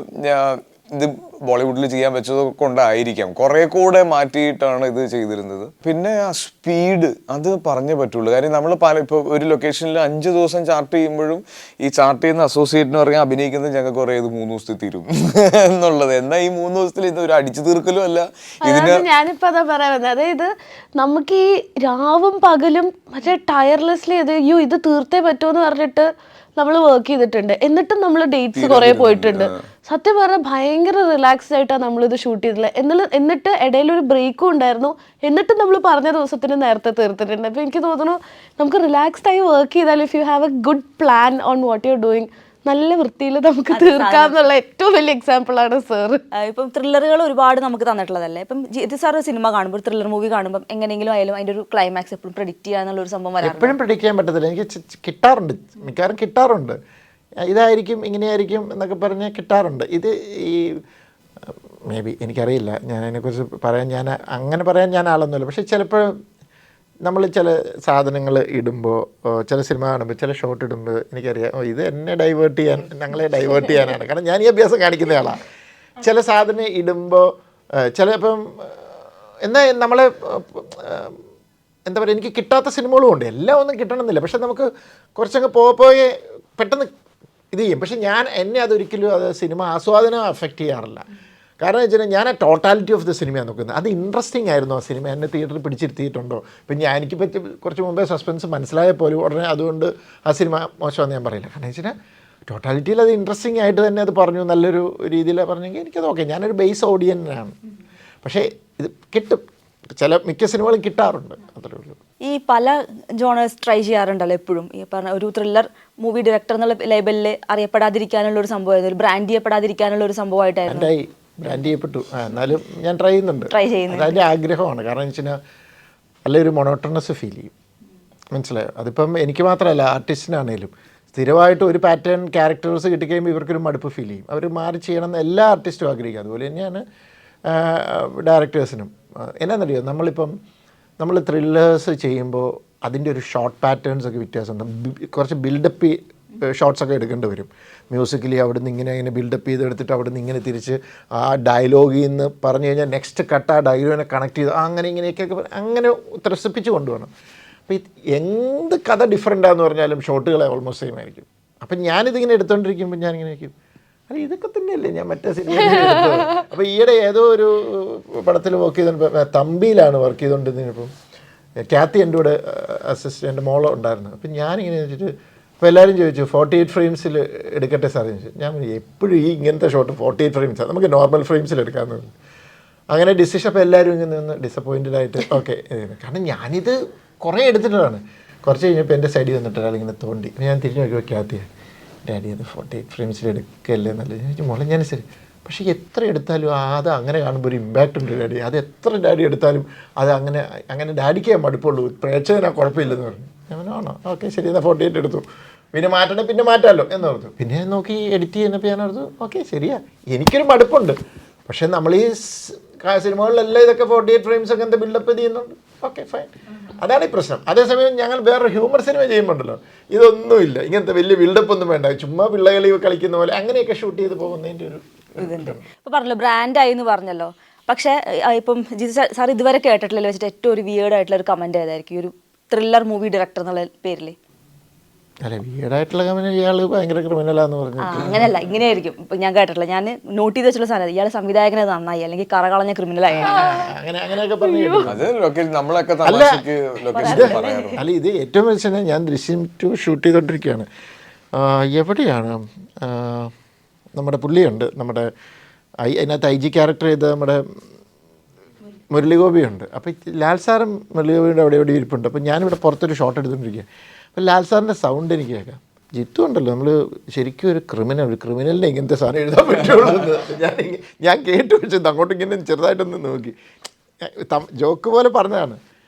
ഇത് ബോളിവുഡിൽ ചെയ്യാൻ വെച്ചത് കൊണ്ടായിരിക്കാം കുറെ കൂടെ മാറ്റിയിട്ടാണ് ഇത് ചെയ്തിരുന്നത്. പിന്നെ ആ സ്പീഡ് അത് പറഞ്ഞേ പറ്റുള്ളൂ. കാര്യം നമ്മൾ ഇപ്പോൾ ഒരു ലൊക്കേഷനിൽ 5 ദിവസം ചാർട്ട് ചെയ്യുമ്പോഴും ഈ ചാർട്ട് ചെയ്യുന്ന അസോസിയേറ്റിന് പറയാൻ അഭിനയിക്കുന്നത് ഞങ്ങൾക്ക് കുറേ ഇത് 3 ദിവസത്തിൽ തീരും എന്നുള്ളത്. എന്നാൽ ഈ 3 ദിവസത്തിൽ ഇത് ഒരു അടിച്ചു തീർക്കലും അല്ല. ഇതിന് ഞാനിപ്പോ അതാ പറയാൻ വന്നത്. അതായത് നമുക്ക് ഈ രാവും പകലും മറ്റേ ടയർലെസ്ലി ഇത് തീർത്തേ പറ്റുമെന്ന് പറഞ്ഞിട്ട് നമ്മൾ വർക്ക് ചെയ്തിട്ടുണ്ട്. എന്നിട്ടും നമ്മൾ ഡേറ്റ്സ് കുറെ പോയിട്ടുണ്ട്. സത്യം പറഞ്ഞാൽ ഭയങ്കര റിലാക്സ്ഡ് ആയിട്ടാണ് നമ്മളിത് ഷൂട്ട് ചെയ്തിട്ടുള്ളത്. എന്നിട്ട് ഇടയിൽ ഒരു ബ്രേക്കും ഉണ്ടായിരുന്നു. എന്നിട്ടും നമ്മൾ പറഞ്ഞ ദിവസത്തിന് നേരത്തെ തീർത്തിട്ടുണ്ട്. അപ്പോൾ എനിക്ക് തോന്നുന്നു നമുക്ക് റിലാക്സ്ഡ് ആയി വർക്ക് ചെയ്താൽ if you have A good plan on what you are doing നല്ല വൃത്തിയിൽ നമുക്ക് തീർക്കാന്നുള്ള ഏറ്റവും വലിയ എക്സാമ്പിൾ ആണ് സാർ. ഇപ്പം ത്രില്ലറുകൾ ഒരുപാട് നമുക്ക് തന്നിട്ടുള്ളതല്ലേ. ഇപ്പം ജിത്തു സാർ സിനിമ കാണുമ്പോൾ ത്രില്ലർ മൂവി കാണുമ്പോൾ എങ്ങനെയെങ്കിലും ആയാലും അതിൻ്റെ ഒരു ക്ലൈമാക്സ് എപ്പോഴും പ്രെഡിക്റ്റ് ചെയ്യാന്നുള്ള ഒരു സംഭവം വരാറുണ്ട്. എപ്പോഴും പ്രെഡിക്റ്റ് ചെയ്യാൻ പറ്റത്തില്ല. എനിക്ക് കിട്ടാറുണ്ട്, മിക്കവാറും കിട്ടാറുണ്ട്. ഇതായിരിക്കും ഇങ്ങനെയായിരിക്കും എന്നൊക്കെ പറഞ്ഞ് കിട്ടാറുണ്ട്. ഇത് ഈ മേ ബി എനിക്കറിയില്ല, ഞാൻ അതിനെക്കുറിച്ച് അങ്ങനെ പറയാൻ ഞാൻ ആളൊന്നുമില്ല. പക്ഷേ ചിലപ്പോൾ നമ്മൾ ചില സാധനങ്ങൾ ഇടുമ്പോൾ, ചില സിനിമ കാണുമ്പോൾ, ചില ഷോട്ട് ഇടുമ്പോൾ എനിക്കറിയാം ഇത് എന്നെ ഞങ്ങളെ ഡൈവേർട്ട് ചെയ്യാനാണ്. കാരണം ഞാൻ ഈ അഭ്യാസം കാണിക്കുന്ന ആളാണ്. ചില സാധനം ഇടുമ്പോൾ ചിലപ്പം എന്നാൽ നമ്മളെ എന്താ പറയുക, എനിക്ക് കിട്ടാത്ത സിനിമകളും ഉണ്ട്. എല്ലാം ഒന്നും കിട്ടണമെന്നില്ല. പക്ഷെ നമുക്ക് കുറച്ചങ്ങ് പോയെ പെട്ടെന്ന് ഇത് ചെയ്യും. പക്ഷെ എന്നെ അതൊരിക്കലും സിനിമ ആസ്വാദനം അഫക്റ്റ് ചെയ്യാറില്ല. കാരണം എന്ന് വെച്ചാൽ ഞാൻ ആ ടോട്ടാലിറ്റി ഓഫ് ദ സിനിമയാണ് നോക്കുന്നത്. അത് ഇൻട്രസ്റ്റിംഗ് ആയിരുന്നു ആ സിനിമ, എന്നെ തിയേറ്ററിൽ പിടിച്ചിരുത്തിയിട്ടുണ്ടോ. ഇപ്പം എനിക്ക് പറ്റി കുറച്ച് മുമ്പേ സസ്പെൻസ് മനസ്സിലായ പോലും ഉടനെ അതുകൊണ്ട് ആ സിനിമ മോശമാണെന്ന് ഞാൻ പറയില്ല. കാരണം വെച്ചാൽ ടോട്ടാലിറ്റിയിൽ അത് ഇൻട്രസ്റ്റിംഗ് ആയിട്ട് തന്നെ അത് പറഞ്ഞു, നല്ലൊരു രീതിയിൽ പറഞ്ഞെങ്കിൽ എനിക്കത് ഓക്കെ. ഞാനൊരു ബേസ് ഓഡിയൻസാണ്. പക്ഷേ ഇത് കിട്ടും, മിക്ക സിനിമകളും കിട്ടാറുണ്ട്, അത്രേ ഉള്ളൂ. ഈ പല ജോണേഴ്സ് ട്രൈ ചെയ്യാറുണ്ടല്ലോ എപ്പോഴും. ഈ പറഞ്ഞ ഒരു ത്രില്ലർ മൂവി ഡയറക്ടർ എന്നുള്ള ലേബലിൽ അറിയപ്പെടാതിരിക്കാനുള്ള ഒരു സംഭവമായിരുന്നു, ഒരു ബ്രാൻഡ് ചെയ്യപ്പെടാതിരിക്കാനുള്ള ഒരു സംഭവമായിട്ടായിരുന്നു. ബ്രാൻഡ് ചെയ്യപ്പെട്ടു, എന്നാലും ഞാൻ ട്രൈ ചെയ്യുന്നുണ്ട്. അതിൻ്റെ ആഗ്രഹമാണ്. കാരണം എന്ന് വെച്ചാൽ അല്ലെ ഒരു മൊണോട്ടണസ് ഫീൽ ചെയ്യും, മനസ്സിലായോ? അതിപ്പം എനിക്ക് മാത്രമല്ല, ആർട്ടിസ്റ്റിനാണേലും സ്ഥിരമായിട്ട് ഒരു പാറ്റേൺ ക്യാരക്ടേഴ്സ് കിട്ടിക്കഴിയുമ്പോൾ ഇവർക്കൊരു മടുപ്പ് ഫീൽ ചെയ്യും. അവർ മാറി ചെയ്യണമെന്ന് എല്ലാ ആർട്ടിസ്റ്റും ആഗ്രഹിക്കും. അതുപോലെ തന്നെയാണ് ഡയറക്ടേഴ്സിനും. എന്നാന്നറിയോ, നമ്മൾ ത്രില്ലേഴ്സ് ചെയ്യുമ്പോൾ അതിൻ്റെ ഒരു ഷോർട്ട് പാറ്റേൺസൊക്കെ വ്യത്യാസമുണ്ട്. കുറച്ച് ബിൽഡപ്പ് ഷോട്ട്സൊക്കെ എടുക്കേണ്ടി വരും. മ്യൂസിക്കലി അവിടെ നിന്ന് ഇങ്ങനെ ബിൽഡപ്പ് ചെയ്തെടുത്തിട്ട് അവിടെ നിന്ന് ഇങ്ങനെ തിരിച്ച് ആ ഡയലോഗിൽ നിന്ന് പറഞ്ഞു കഴിഞ്ഞാൽ നെക്സ്റ്റ് കട്ട് ആ ഡയലോഗിനെ കണക്ട് ചെയ്ത് അങ്ങനെ ഇങ്ങനെയൊക്കെ അങ്ങനെ ത്രസിപ്പിച്ച് കൊണ്ടുപോകണം. അപ്പോൾ എന്ത് കഥ ഡിഫറെൻ്റാന്ന് പറഞ്ഞാലും ഷോട്ടുകളെ ഓൾമോസ്റ്റ് സെയിം ആയിരിക്കും. അപ്പം ഞാനിതിങ്ങനെ എടുത്തുകൊണ്ടിരിക്കുമ്പോൾ ഞാനിങ്ങനെ ആയിരിക്കും, അല്ല ഇതൊക്കെ തന്നെയല്ലേ ഞാൻ മറ്റേ സിനിമ. അപ്പോൾ ഈയിടെ ഏതോ ഒരു പടത്തിൽ വർക്ക് ചെയ്തപ്പോൾ തമ്പിയിലാണ് വർക്ക് ചെയ്തുകൊണ്ടിരുന്നപ്പം ക്യാത്തി എൻ്റെ കൂടെ എൻ്റെ മോളോ ഉണ്ടായിരുന്നു. അപ്പം ഞാനിങ്ങനെ വെച്ചിട്ട് അപ്പോൾ എല്ലാവരും ചോദിച്ചു 48 ഫ്രെയിംസിൽ എടുക്കട്ടെ സാർ ചോദിച്ചു. ഞാൻ എപ്പോഴും ഇങ്ങനത്തെ ഷോട്ട് 48 ഫ്രെയിംസാണ്, നമുക്ക് നോർമൽ ഫ്രെയിംസിൽ എടുക്കാമെന്ന് പറഞ്ഞു. അങ്ങനെ ഡിസിഷൻ. അപ്പോൾ എല്ലാവരും ഇങ്ങനെ നിന്ന് ഡിസപ്പോയിൻറ്റഡ് ആയിട്ട് ഓക്കെ. കാരണം ഞാനിത് കുറേ എടുത്തിട്ടാണ്. കുറച്ച് കഴിഞ്ഞപ്പോൾ എൻ്റെ സൈഡിൽ വന്നിട്ട് ഒരാളിങ്ങനെ തോണ്ടി. ഞാൻ തിരിഞ്ഞു നോക്കിയപ്പോൾ ക്യാത്തിയാണ്. ഡാഡി അത് 48 ഫ്രെയിംസിൽ എടുക്കല്ലേ എന്നല്ല ചോദിച്ചു. മോളെ ഞാൻ ശരി, പക്ഷേ എത്ര എടുത്താലും അത് അങ്ങനെ കാണുമ്പോൾ ഒരു ഇമ്പാക്റ്റ് ഉണ്ട് ഡാഡി. അത് എത്ര ഡാഡി എടുത്താലും അത് അങ്ങനെ ഡാഡിക്കേ മടുപ്പുള്ളൂ, പ്രേക്ഷകനാ കുഴപ്പമില്ലെന്ന് പറഞ്ഞു. ഞാൻ ആണോ ഓക്കെ ശരി, എന്നാൽ 48 എടുത്തു. പിന്നെ മാറ്റണേ പിന്നെ മാറ്റാമല്ലോ എന്ന് ഓർത്തു. പിന്നെ നോക്കി എഡിറ്റ് ചെയ്യുന്നപ്പോൾ ഞാൻ ഓർത്തു ഓക്കെ ശരിയാ, എനിക്കൊരു മടുപ്പുണ്ട്. പക്ഷേ നമ്മൾ ഈ സിനിമകളിലെല്ലാം ഇതൊക്കെ 48 ഫ്രെയിംസ് ഒക്കെ എന്താ ബിൽഡപ്പ് ചെയ്യുന്നുണ്ട്. ഓക്കെ ഫൈൻ, അതാണ് ഈ പ്രശ്നം. അതേസമയം ഞങ്ങൾ വേറൊരു ഹ്യൂമർ സിനിമ ചെയ്യുമ്പോണ്ടല്ലോ ഇതൊന്നുമില്ല, ഇങ്ങനത്തെ വലിയ ബിൽഡപ്പ് ഒന്നും വേണ്ട, ചുമ്മാ പിള്ളകളി കളിക്കുന്ന പോലെ അങ്ങനെയൊക്കെ ഷൂട്ട് ചെയ്ത് പോകുന്നതിൻ്റെ ഒരു ഇതുണ്ട്. ഇപ്പോൾ പറഞ്ഞല്ലോ ബ്രാൻഡായി എന്ന് പറഞ്ഞല്ലോ. പക്ഷേ ഇപ്പം ജിത്തു സാർ ഇതുവരെ കേട്ടിട്ടില്ലല്ലോ വെച്ചിട്ട് ഏറ്റവും ഒരു വിയേർഡ് ആയിട്ടുള്ള ഒരു കമൻറ്റ് ഏതായിരിക്കും ഒരു ത്രില്ലർ മൂവി ഡയറക്ടർ എന്നുള്ള പേരിൽ? അല്ല വീടായിട്ടുള്ള കമ്പനി ഇയാൾ ഭയങ്കര ക്രിമിനലാന്ന് പറഞ്ഞു. അങ്ങനെയല്ല, ഇങ്ങനെയായിരിക്കും. ഇപ്പൊ ഞാൻ കേട്ടിട്ടില്ല, ഞാൻ നോട്ട് ചെയ്ത് വെച്ചുള്ള സാധനം, ഇയാൾ സംവിധായകനെ നന്നായി അല്ലെങ്കിൽ കറകളഞ്ഞ ക്രിമിനലായി. അങ്ങനെയൊക്കെ പറഞ്ഞു. അത് നമ്മളൊക്കെ തമാശക്ക് ലൊക്കേഷൻ പറയാറുണ്ട്. അല്ല ഇത് ഏറ്റവും വെച്ചാൽ ഞാൻ ദൃശ്യം 2 ഷൂട്ട് ചെയ്തോണ്ടിരിക്കുകയാണ്. എവിടെയാണ് നമ്മുടെ പുള്ളിയുണ്ട്, നമ്മുടെ അതിനകത്ത് IG ക്യാരക്ടർ ചെയ്ത നമ്മുടെ മുരളിഗോപിയുണ്ട്. അപ്പോൾ ലാൽ സാറും മുരളിഗോപിയുടെ അവിടെ എവിടെ ഇരിപ്പുണ്ട്. അപ്പോൾ ഞാനിവിടെ പുറത്തൊരു ഷോട്ട് എടുത്തുകൊണ്ടിരിക്കുക. അപ്പോൾ ലാൽ സാറിൻ്റെ സൗണ്ട് എനിക്ക് കേൾക്കാം. ജിത്തു ഉണ്ടല്ലോ, നമ്മൾ ശരിക്കും ഒരു ക്രിമിനലിനെ ഇങ്ങനത്തെ സാധനം എഴുതാൻ പറ്റുള്ളൂ. ഞാൻ കേട്ട് വെച്ചത് അങ്ങോട്ടും ഇങ്ങനെ ചെറുതായിട്ടൊന്ന് നോക്കി ജോക്ക് പോലെ പറഞ്ഞതാണ്.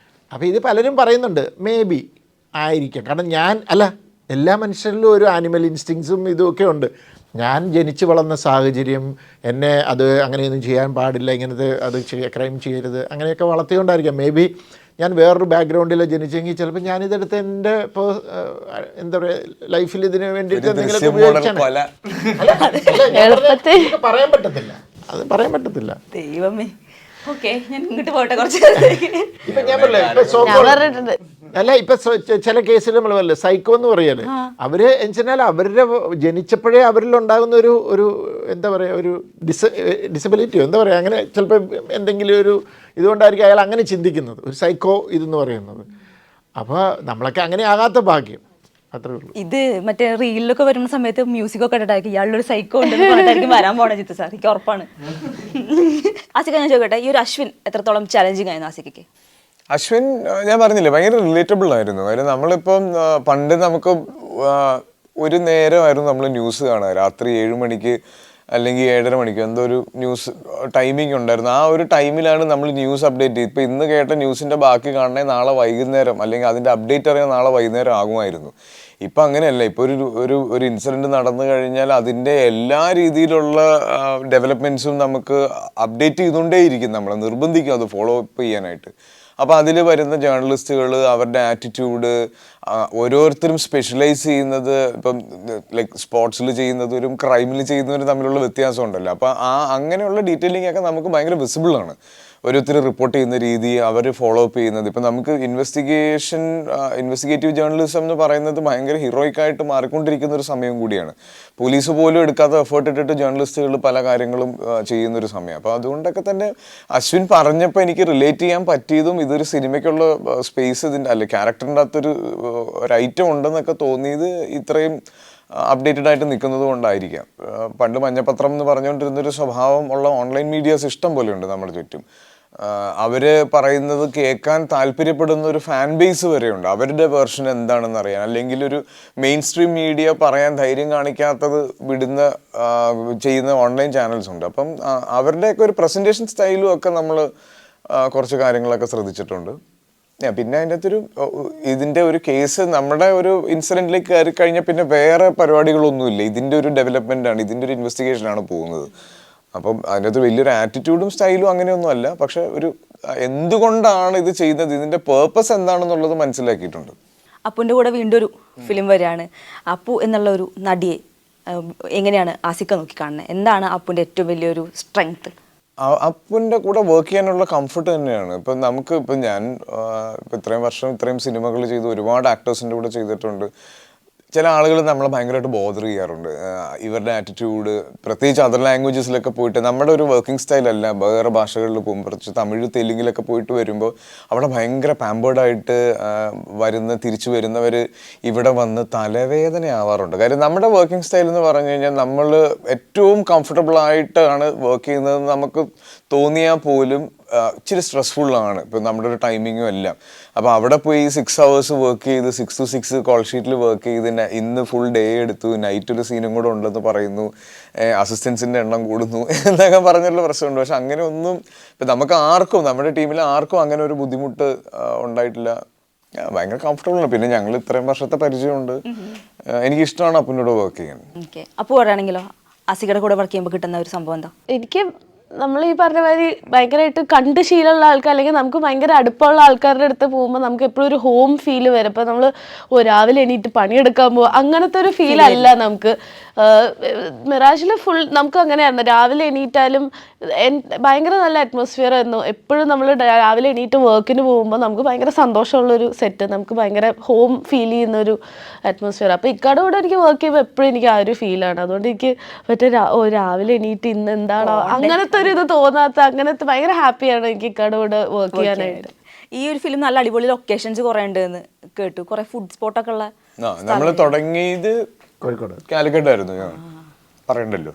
അപ്പോൾ ഇത് പലരും പറയുന്നുണ്ട് മേ ബി ആയിരിക്കാം. കാരണം ഞാൻ എല്ലാ മനുഷ്യരിലും ഒരു ആനിമൽ ഇൻസ്റ്റിങ്സും ഇതുമൊക്കെ ഉണ്ട്. ഞാൻ ജനിച്ചു വളർന്ന സാഹചര്യം എന്നെ അത് അങ്ങനെയൊന്നും ചെയ്യാൻ പാടില്ല, ഇങ്ങനത്തെ അത് ക്രൈം ചെയ്യരുത് അങ്ങനെയൊക്കെ വളർത്തിക്കൊണ്ടായിരിക്കാം. മേ ബി ഞാൻ വേറൊരു ബാക്ക്ഗ്രൗണ്ടിൽ ജനിച്ചെങ്കിൽ ചിലപ്പോൾ ഞാനിതെടുത്ത് എൻ്റെ ഇപ്പോൾ എന്താ പറയുക ലൈഫിൽ ഇതിന് വേണ്ടിയിട്ട് എന്തെങ്കിലുമൊക്കെ ഉപയോഗിച്ചാണ്. പറയാൻ പറ്റത്തില്ല, അത് പറയാൻ പറ്റത്തില്ല. ദൈവമേ. ഓക്കെ, ഞാൻ ഇങ്ങോട്ട് പോട്ടെ കുറച്ച്. ഇപ്പം ഞാൻ പറഞ്ഞിട്ടുണ്ട് അല്ല, ഇപ്പൊ ചില കേസിൽ നമ്മൾ പറയല്ലേ സൈക്കോ എന്ന് പറയല്ലേ, അവര് എന്നുവെച്ചാൽ അവരുടെ ജനിച്ചപ്പോഴേ അവരിലുണ്ടാകുന്ന ഒരു എന്താ പറയുക ഒരു ഡിസബിലിറ്റിയോ എന്താ പറയുക അങ്ങനെ ചിലപ്പോൾ എന്തെങ്കിലും ഒരു ഇതുകൊണ്ടായിരിക്കും അയാൾ അങ്ങനെ ചിന്തിക്കുന്നത്, ഒരു സൈക്കോ ഇതെന്ന് പറയുന്നത്. അപ്പോൾ നമ്മളൊക്കെ അങ്ങനെ ആകാത്ത ഭാഗ്യം, അത്രേ ഉള്ളൂ. ഇത് മറ്റേ റീലിലൊക്കെ വരുന്ന സമയത്ത് മ്യൂസിക് ഒക്കെ ഇട്ടിട്ടായിരിക്കും ഇയാളുടെ സൈക്കോ ഉണ്ടെന്ന് പറഞ്ഞിട്ടായിരിക്കും വരാൻ പോണേ ജിത്തു സാർ, എനിക്ക് ഉറപ്പാണ്. ആസിക, ഞാൻ ചോദിക്കട്ടെ, ഈ ഒരു അശ്വിൻ എത്രത്തോളം ചലഞ്ചിങ് ആയിരുന്നു ആസികയ്ക്ക്? അശ്വിൻ ഞാൻ പറഞ്ഞില്ലേ ഭയങ്കര റിലേറ്റബിൾ ആയിരുന്നു. കാര്യം നമ്മളിപ്പം പണ്ട് നമുക്ക് ഒരു നേരമായിരുന്നു നമ്മൾ ന്യൂസ് കാണുക, രാത്രി 7 മണിക്ക് അല്ലെങ്കിൽ 7:30 മണിക്ക് എന്തോ ഒരു ന്യൂസ് ടൈമിംഗ് ഉണ്ടായിരുന്നു. ആ ഒരു ടൈമിലാണ് നമ്മൾ ന്യൂസ് അപ്ഡേറ്റ് ചെയ്ത്. ഇപ്പം ഇന്ന് കേട്ട ന്യൂസിൻ്റെ ബാക്കി കാണണേ നാളെ വൈകുന്നേരം, അല്ലെങ്കിൽ അതിൻ്റെ അപ്ഡേറ്റ് അറിയാൻ നാളെ വൈകുന്നേരം ആകുമായിരുന്നു. ഇപ്പം അങ്ങനെയല്ല. ഇപ്പോൾ ഒരു ഇൻസിഡൻറ്റ് നടന്നു കഴിഞ്ഞാൽ അതിൻ്റെ എല്ലാ രീതിയിലുള്ള ഡെവലപ്മെൻറ്റ്സും നമുക്ക് അപ്ഡേറ്റ് ചെയ്തുകൊണ്ടേയിരിക്കും, നമ്മളെ നിർബന്ധിക്കും അത് ഫോളോ അപ്പ് ചെയ്യാനായിട്ട്. അപ്പോൾ അതിൽ വരുന്ന ജേർണലിസ്റ്റുകൾ, അവരുടെ ആറ്റിറ്റ്യൂഡ്, ഓരോരുത്തരും സ്പെഷ്യലൈസ് ചെയ്യുന്നത്, ഇപ്പം ലൈക്ക് സ്പോർട്സിൽ ചെയ്യുന്നവരും ക്രൈമിൽ ചെയ്യുന്നവരും തമ്മിലുള്ള വ്യത്യാസം ഉണ്ടല്ലോ. അപ്പോൾ അങ്ങനെയുള്ള ഡീറ്റെയിലിംഗ് ഒക്കെ നമുക്ക് ഭയങ്കര വിസിബിളാണ്. ഓരോരുത്തർ റിപ്പോർട്ട് ചെയ്യുന്ന രീതി, അവർ ഫോളോ അപ്പ് ചെയ്യുന്നത്. ഇപ്പം നമുക്ക് ഇൻവെസ്റ്റിഗേറ്റീവ് ജേർണലിസം എന്ന് പറയുന്നത് ഭയങ്കര ഹീറോയിക്കായിട്ട് മാറിക്കൊണ്ടിരിക്കുന്ന ഒരു സമയം കൂടിയാണ്. പോലീസ് പോലും എടുക്കാത്ത എഫേർട്ട് ഇട്ടിട്ട് ജേർണലിസ്റ്റുകൾ പല കാര്യങ്ങളും ചെയ്യുന്നൊരു സമയം. അപ്പോൾ അതുകൊണ്ടൊക്കെ തന്നെ അശ്വിൻ പറഞ്ഞപ്പോൾ എനിക്ക് റിലേറ്റ് ചെയ്യാൻ പറ്റിയതും ഇതൊരു സിനിമയ്ക്കുള്ള സ്പേസ് ഇതിൻ്റെ അല്ലെ ക്യാരക്ടറിൻ്റെ അകത്തൊരു ഐറ്റം ഉണ്ടെന്നൊക്കെ തോന്നിയത് ഇത്രയും അപ്ഡേറ്റഡ് ആയിട്ട് നിൽക്കുന്നത് കൊണ്ടായിരിക്കാം. പണ്ട് മഞ്ഞപ്പത്രം എന്ന് പറഞ്ഞുകൊണ്ടിരുന്നൊരു സ്വഭാവം ഉള്ള ഓൺലൈൻ മീഡിയാസ് ഇഷ്ടം പോലെയുണ്ട് നമ്മുടെ ചുറ്റും. അവർ പറയുന്നത് കേൾക്കാൻ താല്പര്യപ്പെടുന്ന ഒരു ഫാൻ ബേസ് വരെയുണ്ട്. അവരുടെ വേർഷൻ എന്താണെന്ന് അറിയാൻ, അല്ലെങ്കിൽ ഒരു മെയിൻ സ്ട്രീം മീഡിയ പറയാൻ ധൈര്യം കാണിക്കാത്തത് ചെയ്യുന്ന ഓൺലൈൻ ചാനൽസ് ഉണ്ട്. അപ്പം അവരുടെയൊക്കെ ഒരു പ്രസൻറ്റേഷൻ സ്റ്റൈലും ഒക്കെ നമ്മൾ കുറച്ച് കാര്യങ്ങളൊക്കെ ശ്രദ്ധിച്ചിട്ടുണ്ട്. പിന്നെ അതിൻ്റെ അകത്തൊരു ഇതിൻ്റെ ഒരു കേസ് നമ്മുടെ ഒരു ഇൻസിഡൻറ്റിലേക്ക് കയറി കഴിഞ്ഞാൽ പിന്നെ വേറെ പരിപാടികളൊന്നുമില്ല. ഇതിൻ്റെ ഒരു ഡെവലപ്മെൻ്റാണ്, ഇതിൻ്റെ ഒരു ഇൻവെസ്റ്റിഗേഷനാണ് പോകുന്നത്. അപ്പം അതിനകത്ത് വലിയൊരു ആറ്റിറ്റ്യൂഡും സ്റ്റൈലും അങ്ങനെയൊന്നും അല്ല. പക്ഷെ ഒരു എന്തുകൊണ്ടാണ് ഇത് ചെയ്യുന്നത്, ഇതിൻ്റെ പേർപ്പസ് എന്താണെന്നുള്ളത് മനസ്സിലാക്കിയിട്ടുണ്ട്. അപ്പുവിൻ്റെ കൂടെ വീണ്ടും ഒരു ഫിലിം വരികയാണ്. അപ്പു എന്നുള്ള ഒരു നടിയെ എങ്ങനെയാണ് ആസിക നോക്കി കാണുന്നത്? എന്താണ് അപ്പുവിൻ്റെ ഏറ്റവും വലിയൊരു സ്ട്രെങ്ത്? അപ്പുവിൻ്റെ കൂടെ വർക്ക് ചെയ്യാനുള്ള കംഫർട്ട് തന്നെയാണ്. ഇപ്പം നമുക്ക് ഇപ്പം ഞാൻ ഇപ്പം ഇത്രയും വർഷം ഇത്രയും സിനിമകൾ ചെയ്ത് ഒരുപാട് ആക്ടേഴ്സിൻ്റെ കൂടെ ചെയ്തിട്ടുണ്ട്. ചില ആളുകൾ നമ്മളെ ഭയങ്കരമായിട്ട് ബോദർ ചെയ്യാറുണ്ട്, ഇവരുടെ ആറ്റിറ്റ്യൂഡ്. പ്രത്യേകിച്ച് അതർ ലാംഗ്വേജസിലൊക്കെ പോയിട്ട് നമ്മുടെ ഒരു വർക്കിംഗ് സ്റ്റൈലല്ല, വേറെ ഭാഷകളിൽ പോകുമ്പോൾ പ്രത്യേകിച്ച് തമിഴ് തെലുങ്കിലൊക്കെ പോയിട്ട് വരുമ്പോൾ അവിടെ ഭയങ്കര പാമ്പേർഡായിട്ട് തിരിച്ചു വരുന്നവർ ഇവിടെ വന്ന് തലവേദന ആവാറുണ്ട്. കാര്യം നമ്മുടെ വർക്കിംഗ് സ്റ്റൈൽ എന്ന് പറഞ്ഞു കഴിഞ്ഞാൽ നമ്മൾ ഏറ്റവും കംഫർട്ടബിളായിട്ടാണ് വർക്ക് ചെയ്യുന്നത് നമുക്ക് തോന്നിയാൽ പോലും ഇച്ചിരി സ്ട്രെസ്ഫുള്ളാണ് ഇപ്പം നമ്മുടെ ഒരു ടൈമിങ്ങും എല്ലാം. അപ്പോൾ അവിടെ പോയി 6 hours വർക്ക് ചെയ്ത് 6 to 6 കോൾ ഷീറ്റിൽ വർക്ക് ചെയ്ത് ഇന്ന് ഫുൾ ഡേ എടുത്തു, നൈറ്റ് ഒരു സീനും കൂടെ ഉണ്ടെന്ന് പറയുന്നു, അസിസ്റ്റൻസിൻ്റെ എണ്ണം കൂടുന്നു എന്നൊക്കെ പറഞ്ഞുള്ള പ്രശ്നമുണ്ട്. പക്ഷെ അങ്ങനെ ഒന്നും ഇപ്പം നമുക്ക് ആർക്കും, നമ്മുടെ ടീമിൽ ആർക്കും അങ്ങനെ ഒരു ബുദ്ധിമുട്ട് ഉണ്ടായിട്ടില്ല. ഭയങ്കര കംഫർട്ടബിളാണ്. പിന്നെ ഞങ്ങൾ ഇത്രയും വർഷത്തെ പരിചയമുണ്ട്. എനിക്കിഷ്ടമാണ് അപ്പനോട് വർക്ക് ചെയ്യാൻ. അപ്പോൾ പറയുകയാണെങ്കിലോ ആസികയുടെ കൂടെ വർക്ക് ചെയ്യുമ്പോൾ കിട്ടുന്ന ഒരു സംഭവം എന്താ? എനിക്ക് നമ്മൾ ഈ പറഞ്ഞ മാതിരി ഭയങ്കരമായിട്ട് കണ്ട് ശീലമുള്ള ആൾക്കാർ അല്ലെങ്കിൽ നമുക്ക് ഭയങ്കര അടുപ്പമുള്ള ആൾക്കാരുടെ അടുത്ത് പോകുമ്പോൾ നമുക്ക് എപ്പോഴും ഒരു ഹോം ഫീല് വരും. അപ്പോൾ നമ്മൾ രാവിലെ എണീറ്റ് പണിയെടുക്കാൻ പോകുക അങ്ങനത്തെ ഒരു ഫീൽ അല്ല നമുക്ക്. മിറാജിൽ ഫുൾ നമുക്ക് അങ്ങനെയായിരുന്നു. രാവിലെ എണീറ്റാലും ഭയങ്കര നല്ല അറ്റ്മോസ്ഫിയർ ആയിരുന്നു. എപ്പോഴും നമ്മൾ രാവിലെ എണീറ്റ് വർക്കിന് പോകുമ്പോൾ നമുക്ക് ഭയങ്കര സന്തോഷമുള്ളൊരു സെറ്റ്, നമുക്ക് ഭയങ്കര ഹോം ഫീൽ ചെയ്യുന്ന ഒരു അറ്റ്മോസ്ഫിയർ. അപ്പോൾ ഇക്കാടെ കൂടെ എനിക്ക് വർക്ക് ചെയ്യുമ്പോൾ എപ്പോഴും എനിക്ക് ആ ഒരു ഫീലാണ്. അതുകൊണ്ട് എനിക്ക് മറ്റേ രാവിലെ എണീറ്റ് ഇന്ന് എന്താണോ അങ്ങനത്തെ ഒരു ഇത് തോന്നാത്ത, അങ്ങനത്തെ ഭയങ്കര ഹാപ്പിയാണ് എനിക്ക് ഇക്കാടെ കൂടെ വർക്ക് ചെയ്യാനായിട്ട്. ഈ ഒരു ഫിലിം നല്ല അടിപൊളി ലൊക്കേഷൻസ് കുറെ ഉണ്ടെന്ന് കേട്ടു, കുറെ ഫുഡ് സ്പോട്ടൊക്കെ ഉള്ള. നമ്മൾ തുടങ്ങിയത് കോഴിക്കോട് കാലിക്കട്ടായിരുന്നു, ഞാൻ പറയണ്ടല്ലോ.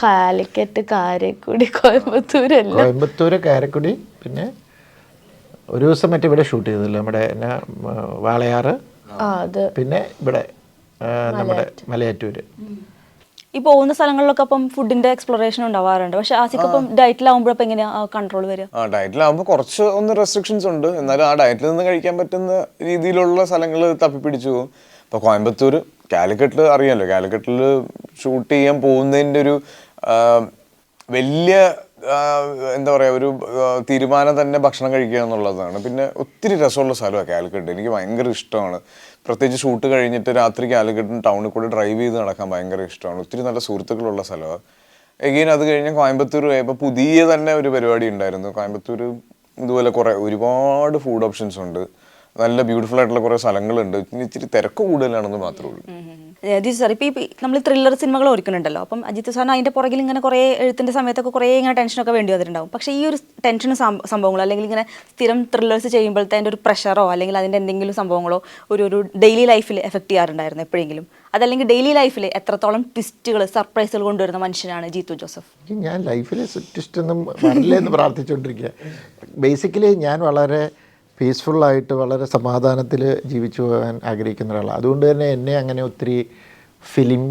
കാലിക്കറ്റ്, കാരക്കുടി, കോയമ്പത്തൂര്, കാരക്കുടി. പിന്നെ ഒരു ദിവസം മറ്റേ ഇവിടെ ഷൂട്ട് ചെയ്തല്ലോ, നമ്മുടെ വാളയാറ്. പിന്നെ ഇവിടെ നമ്മുടെ മലയാറ്റൂര്. ഈ പോകുന്ന സ്ഥലങ്ങളിലൊക്കെ അപ്പം ഫുഡിന്റെ എക്സ്പ്ലോറേഷൻ ഉണ്ടാവാറുണ്ട്. പക്ഷെ ആസിക്കപ്പം ഡയറ്റിലാവുമ്പോഴപ്പം എങ്ങനെയാ കൺട്രോൾ വരിക? ഡയറ്റിലാവുമ്പോൾ കുറച്ച് റെസ്ട്രിക്ഷൻസ് ഉണ്ട്. എന്നാലും ആ ഡയറ്റിൽ നിന്ന് കഴിക്കാൻ പറ്റുന്ന രീതിയിലുള്ള സ്ഥലങ്ങൾ തപ്പിപ്പിടിച്ചു പോകും. ഇപ്പോൾ കോയമ്പത്തൂർ, കാലിക്കറ്റിൽ അറിയാമല്ലോ, കാലിക്കറ്റിൽ ഷൂട്ട് ചെയ്യാൻ പോകുന്നതിൻ്റെ ഒരു വലിയ എന്താ പറയുക, ഒരു തീരുമാനം തന്നെ ഭക്ഷണം കഴിക്കുക എന്നുള്ളതാണ്. പിന്നെ ഒത്തിരി രസമുള്ള സ്ഥലമാണ് കാലിക്കറ്റ്, എനിക്ക് ഭയങ്കര ഇഷ്ടമാണ്. പ്രത്യേകിച്ച് ഷൂട്ട് കഴിഞ്ഞിട്ട് രാത്രി കാലിക്കറ്റിന് ടൗണിൽ കൂടെ ഡ്രൈവ് ചെയ്ത് നടക്കാൻ ഭയങ്കര ഇഷ്ടമാണ്. ഒത്തിരി നല്ല സുഹൃത്തുക്കളുള്ള സ്ഥലമാണ്. എഗെയിൻ അത് കഴിഞ്ഞ് കോയമ്പത്തൂർ പോയപ്പോൾ പുതിയ തന്നെ ഒരു പരിപാടി ഉണ്ടായിരുന്നു. കോയമ്പത്തൂർ ഇതുപോലെ ഒരുപാട് ഫുഡ് ഓപ്ഷൻസ് ഉണ്ട്, നല്ല ബ്യൂട്ടിഫുൾ ആയിട്ടുള്ള കുറേ സ്ഥലങ്ങളുണ്ട്. ഇച്ചിരി തിരക്ക് കൂടുതലാണെന്ന് മാത്രമേ ഉള്ളൂ. അജിത് സാർ, ഇപ്പോൾ നമ്മൾ ത്രില്ലർ സിനിമകൾ ഒരുക്കുന്നുണ്ടല്ലോ, അപ്പം അജിത് സാറിന് അതിൻ്റെ പുറകിൽ ഇങ്ങനെ കുറേ എഴുത്തിൻ്റെ സമയത്തൊക്കെ കുറേ ഇങ്ങനെ ടെൻഷനൊക്കെ വേണ്ടി വന്നിട്ടുണ്ടാവും. പക്ഷേ ഈ ഒരു ടെൻഷനും സംഭവങ്ങളോ അല്ലെങ്കിൽ ഇങ്ങനെ സ്ഥിരം ത്രില്ലേഴ്സ് ചെയ്യുമ്പോഴത്തെ അതിൻ്റെ ഒരു പ്രഷറോ അല്ലെങ്കിൽ അതിൻ്റെ എന്തെങ്കിലും സംഭവങ്ങളോ ഒരു ഡെയിലി ലൈഫിൽ എഫക്ട് ചെയ്യാറുണ്ടായിരുന്നു എപ്പോഴെങ്കിലും? അതല്ലെങ്കിൽ ഡെയിലി ലൈഫിൽ എത്രത്തോളം ട്വിസ്റ്റുകൾ, സർപ്രൈസുകൾ കൊണ്ടുവരുന്ന മനുഷ്യനാണ് ജീത്തു ജോസഫ്? ഞാൻ ലൈഫിൽ ട്വിസ്റ്റ് ഒന്നും വരില്ലെന്ന് പ്രാർത്ഥിച്ചുകൊണ്ടിരിക്കുക. ബേസിക്കലി ഞാൻ വളരെ പീസ്ഫുള്ളായിട്ട് വളരെ സമാധാനത്തിൽ ജീവിച്ചു പോകാൻ ആഗ്രഹിക്കുന്ന ഒരാളാണ്. അതുകൊണ്ട് തന്നെ എന്നെ അങ്ങനെ ഒത്തിരി ഫിലിം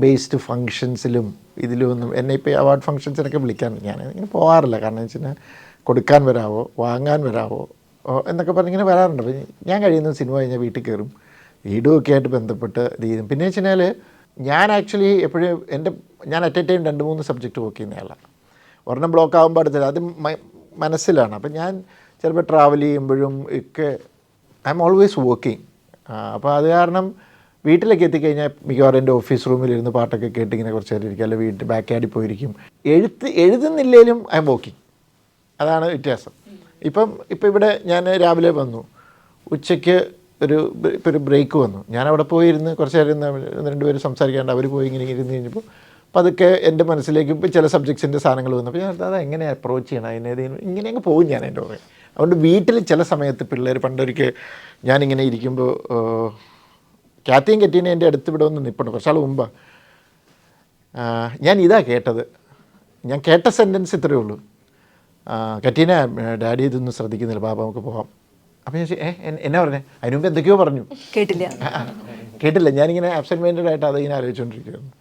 ബേസ്ഡ് ഫങ്ഷൻസിലും ഇതിലൊന്നും എന്നെ ഇപ്പോൾ അവാർഡ് ഫങ്ഷൻസിനൊക്കെ വിളിക്കാൻ ഞാൻ ഇങ്ങനെ പോകാറില്ല. കാരണം എന്ന് വെച്ച് കഴിഞ്ഞാൽ കൊടുക്കാൻ വരാവോ, വാങ്ങാൻ വരാവോ എന്നൊക്കെ പറഞ്ഞിങ്ങനെ വരാറുണ്ട്. അപ്പോൾ ഞാൻ കഴിയുന്ന സിനിമ കഴിഞ്ഞാൽ വീട്ടിൽ കയറും, വീടുമൊക്കെ ആയിട്ട് ബന്ധപ്പെട്ട് ഇത് ചെയ്യും. പിന്നെ വെച്ച് കഴിഞ്ഞാൽ ഞാൻ ആക്ച്വലി എപ്പോഴും ഞാൻ at A time 2-3 subject work ചെയ്യുന്ന ആളാണ്. ഒരെണ്ണം ബ്ലോക്ക് ആകുമ്പോൾ അടുത്തത് അത് മനസ്സിലാണ്. അപ്പം ഞാൻ ചിലപ്പോൾ ട്രാവൽ ചെയ്യുമ്പോഴും ഒക്കെ ഐ എം ഓൾവേസ് വർക്കിംഗ്. അപ്പോൾ അത് കാരണം വീട്ടിലേക്ക് എത്തിക്കഴിഞ്ഞാൽ മിക്കവാറും എൻ്റെ ഓഫീസ് റൂമിലിരുന്ന് പാട്ടൊക്കെ കേട്ടിങ്ങനെ കുറച്ച് നേരം ഇരിക്കും, അല്ലെങ്കിൽ വീട്ടിൽ ബാക്ക് യാർഡിൽ പോയിരിക്കും. എഴുതുന്നില്ലേലും ഐ എം വർക്കിംഗ്. അതാണ് വ്യത്യാസം. ഇപ്പം ഇവിടെ ഞാൻ രാവിലെ വന്നു, ഉച്ചയ്ക്ക് ഒരു ബ്രേക്ക് വന്നു, ഞാൻ അവിടെ പോയിരുന്ന് കുറച്ച് നേരം 2 പേര് സംസാരിക്കാണ്ട് അവർ പോയി ഇങ്ങനെ ഇരുന്ന് കഴിഞ്ഞപ്പോൾ പതുക്കെ എൻ്റെ മനസ്സിലേക്ക് ഇപ്പോൾ ചില സബ്ജക്ട്സിൻ്റെ സാധനങ്ങൾ വന്നപ്പോൾ ഞാൻ അത് എങ്ങനെ അപ്രോച്ച് ചെയ്യണം, അതിനേതെങ്കിലും ഇങ്ങനെ അങ്ങ് പോകും ഞാൻ എൻ്റെ പുറകെ. അതുകൊണ്ട് വീട്ടിൽ ചില സമയത്ത് പിള്ളേർ പണ്ടൊരിക്കൽ ഞാനിങ്ങനെ ഇരിക്കുമ്പോൾ കാത്തിയും കെറ്റീനെ എൻ്റെ അടുത്ത് ഇവിടെ ഒന്ന് നിൽപ്പുണ്ട്, കുറച്ചാൾ മുമ്പാണ്. ഞാൻ ഇതാ കേട്ടത്, ഞാൻ കേട്ട സെൻറ്റൻസ് ഇത്രയേ ഉള്ളൂ, കറ്റീന ഡാഡി ഇതൊന്നും ശ്രദ്ധിക്കുന്നില്ല, പാപ്പ നമുക്ക് പോകാം. അപ്പം ഞാൻ എന്നാ പറഞ്ഞേ, അതിന് മുമ്പ് എന്തൊക്കെയോ പറഞ്ഞു, കേട്ടില്ല. ഞാനിങ്ങനെ ആബ്സെൻറ്റ് മൈൻഡഡ് ആയിട്ട് അതിങ്ങനെ ആലോചിച്ചുകൊണ്ടിരിക്കുകയായിരുന്നു.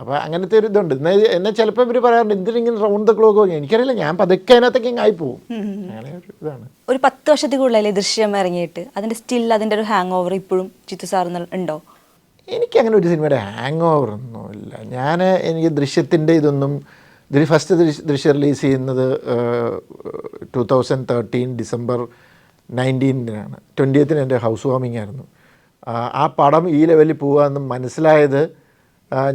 അപ്പോൾ അങ്ങനത്തെ ഒരു ഇതുണ്ട്. എന്നാൽ ചിലപ്പോൾ ഇവർ പറയാറുണ്ട് എന്തിനെങ്കിലും റൗണ്ട് ദ ക്ലോക്ക് നോക്കി, എനിക്കറിയില്ല, ഞാൻ പതുക്കെ അതിനകത്തൊക്കെ ഇങ്ങനെ ആയിപ്പോവും. അങ്ങനെ ഒരു ഇതാണ്. ഒരു 10 വർഷത്തിൽ കൂടുതലല്ലേ ദൃശ്യം ഇറങ്ങിയിട്ട്, അതിൻ്റെ ഒരു ഹാങ് ഓവർ ഇപ്പോഴും ജിത്തു സാറിന് ഉണ്ടോ? എനിക്കങ്ങനെ ഒരു സിനിമയുടെ ഹാങ് ഓവർ ഒന്നുമില്ല. എനിക്ക് ദൃശ്യത്തിൻ്റെ ഇതൊന്നും ഫസ്റ്റ് ദൃശ്യം റിലീസ് ചെയ്യുന്നത് 2013 ഡിസംബർ 19-നാണ്. 20th എൻ്റെ ഹൗസ് വാമിംഗ് ആയിരുന്നു. ആ പടം ഈ ലെവലിൽ പോകാമെന്ന് മനസ്സിലായത്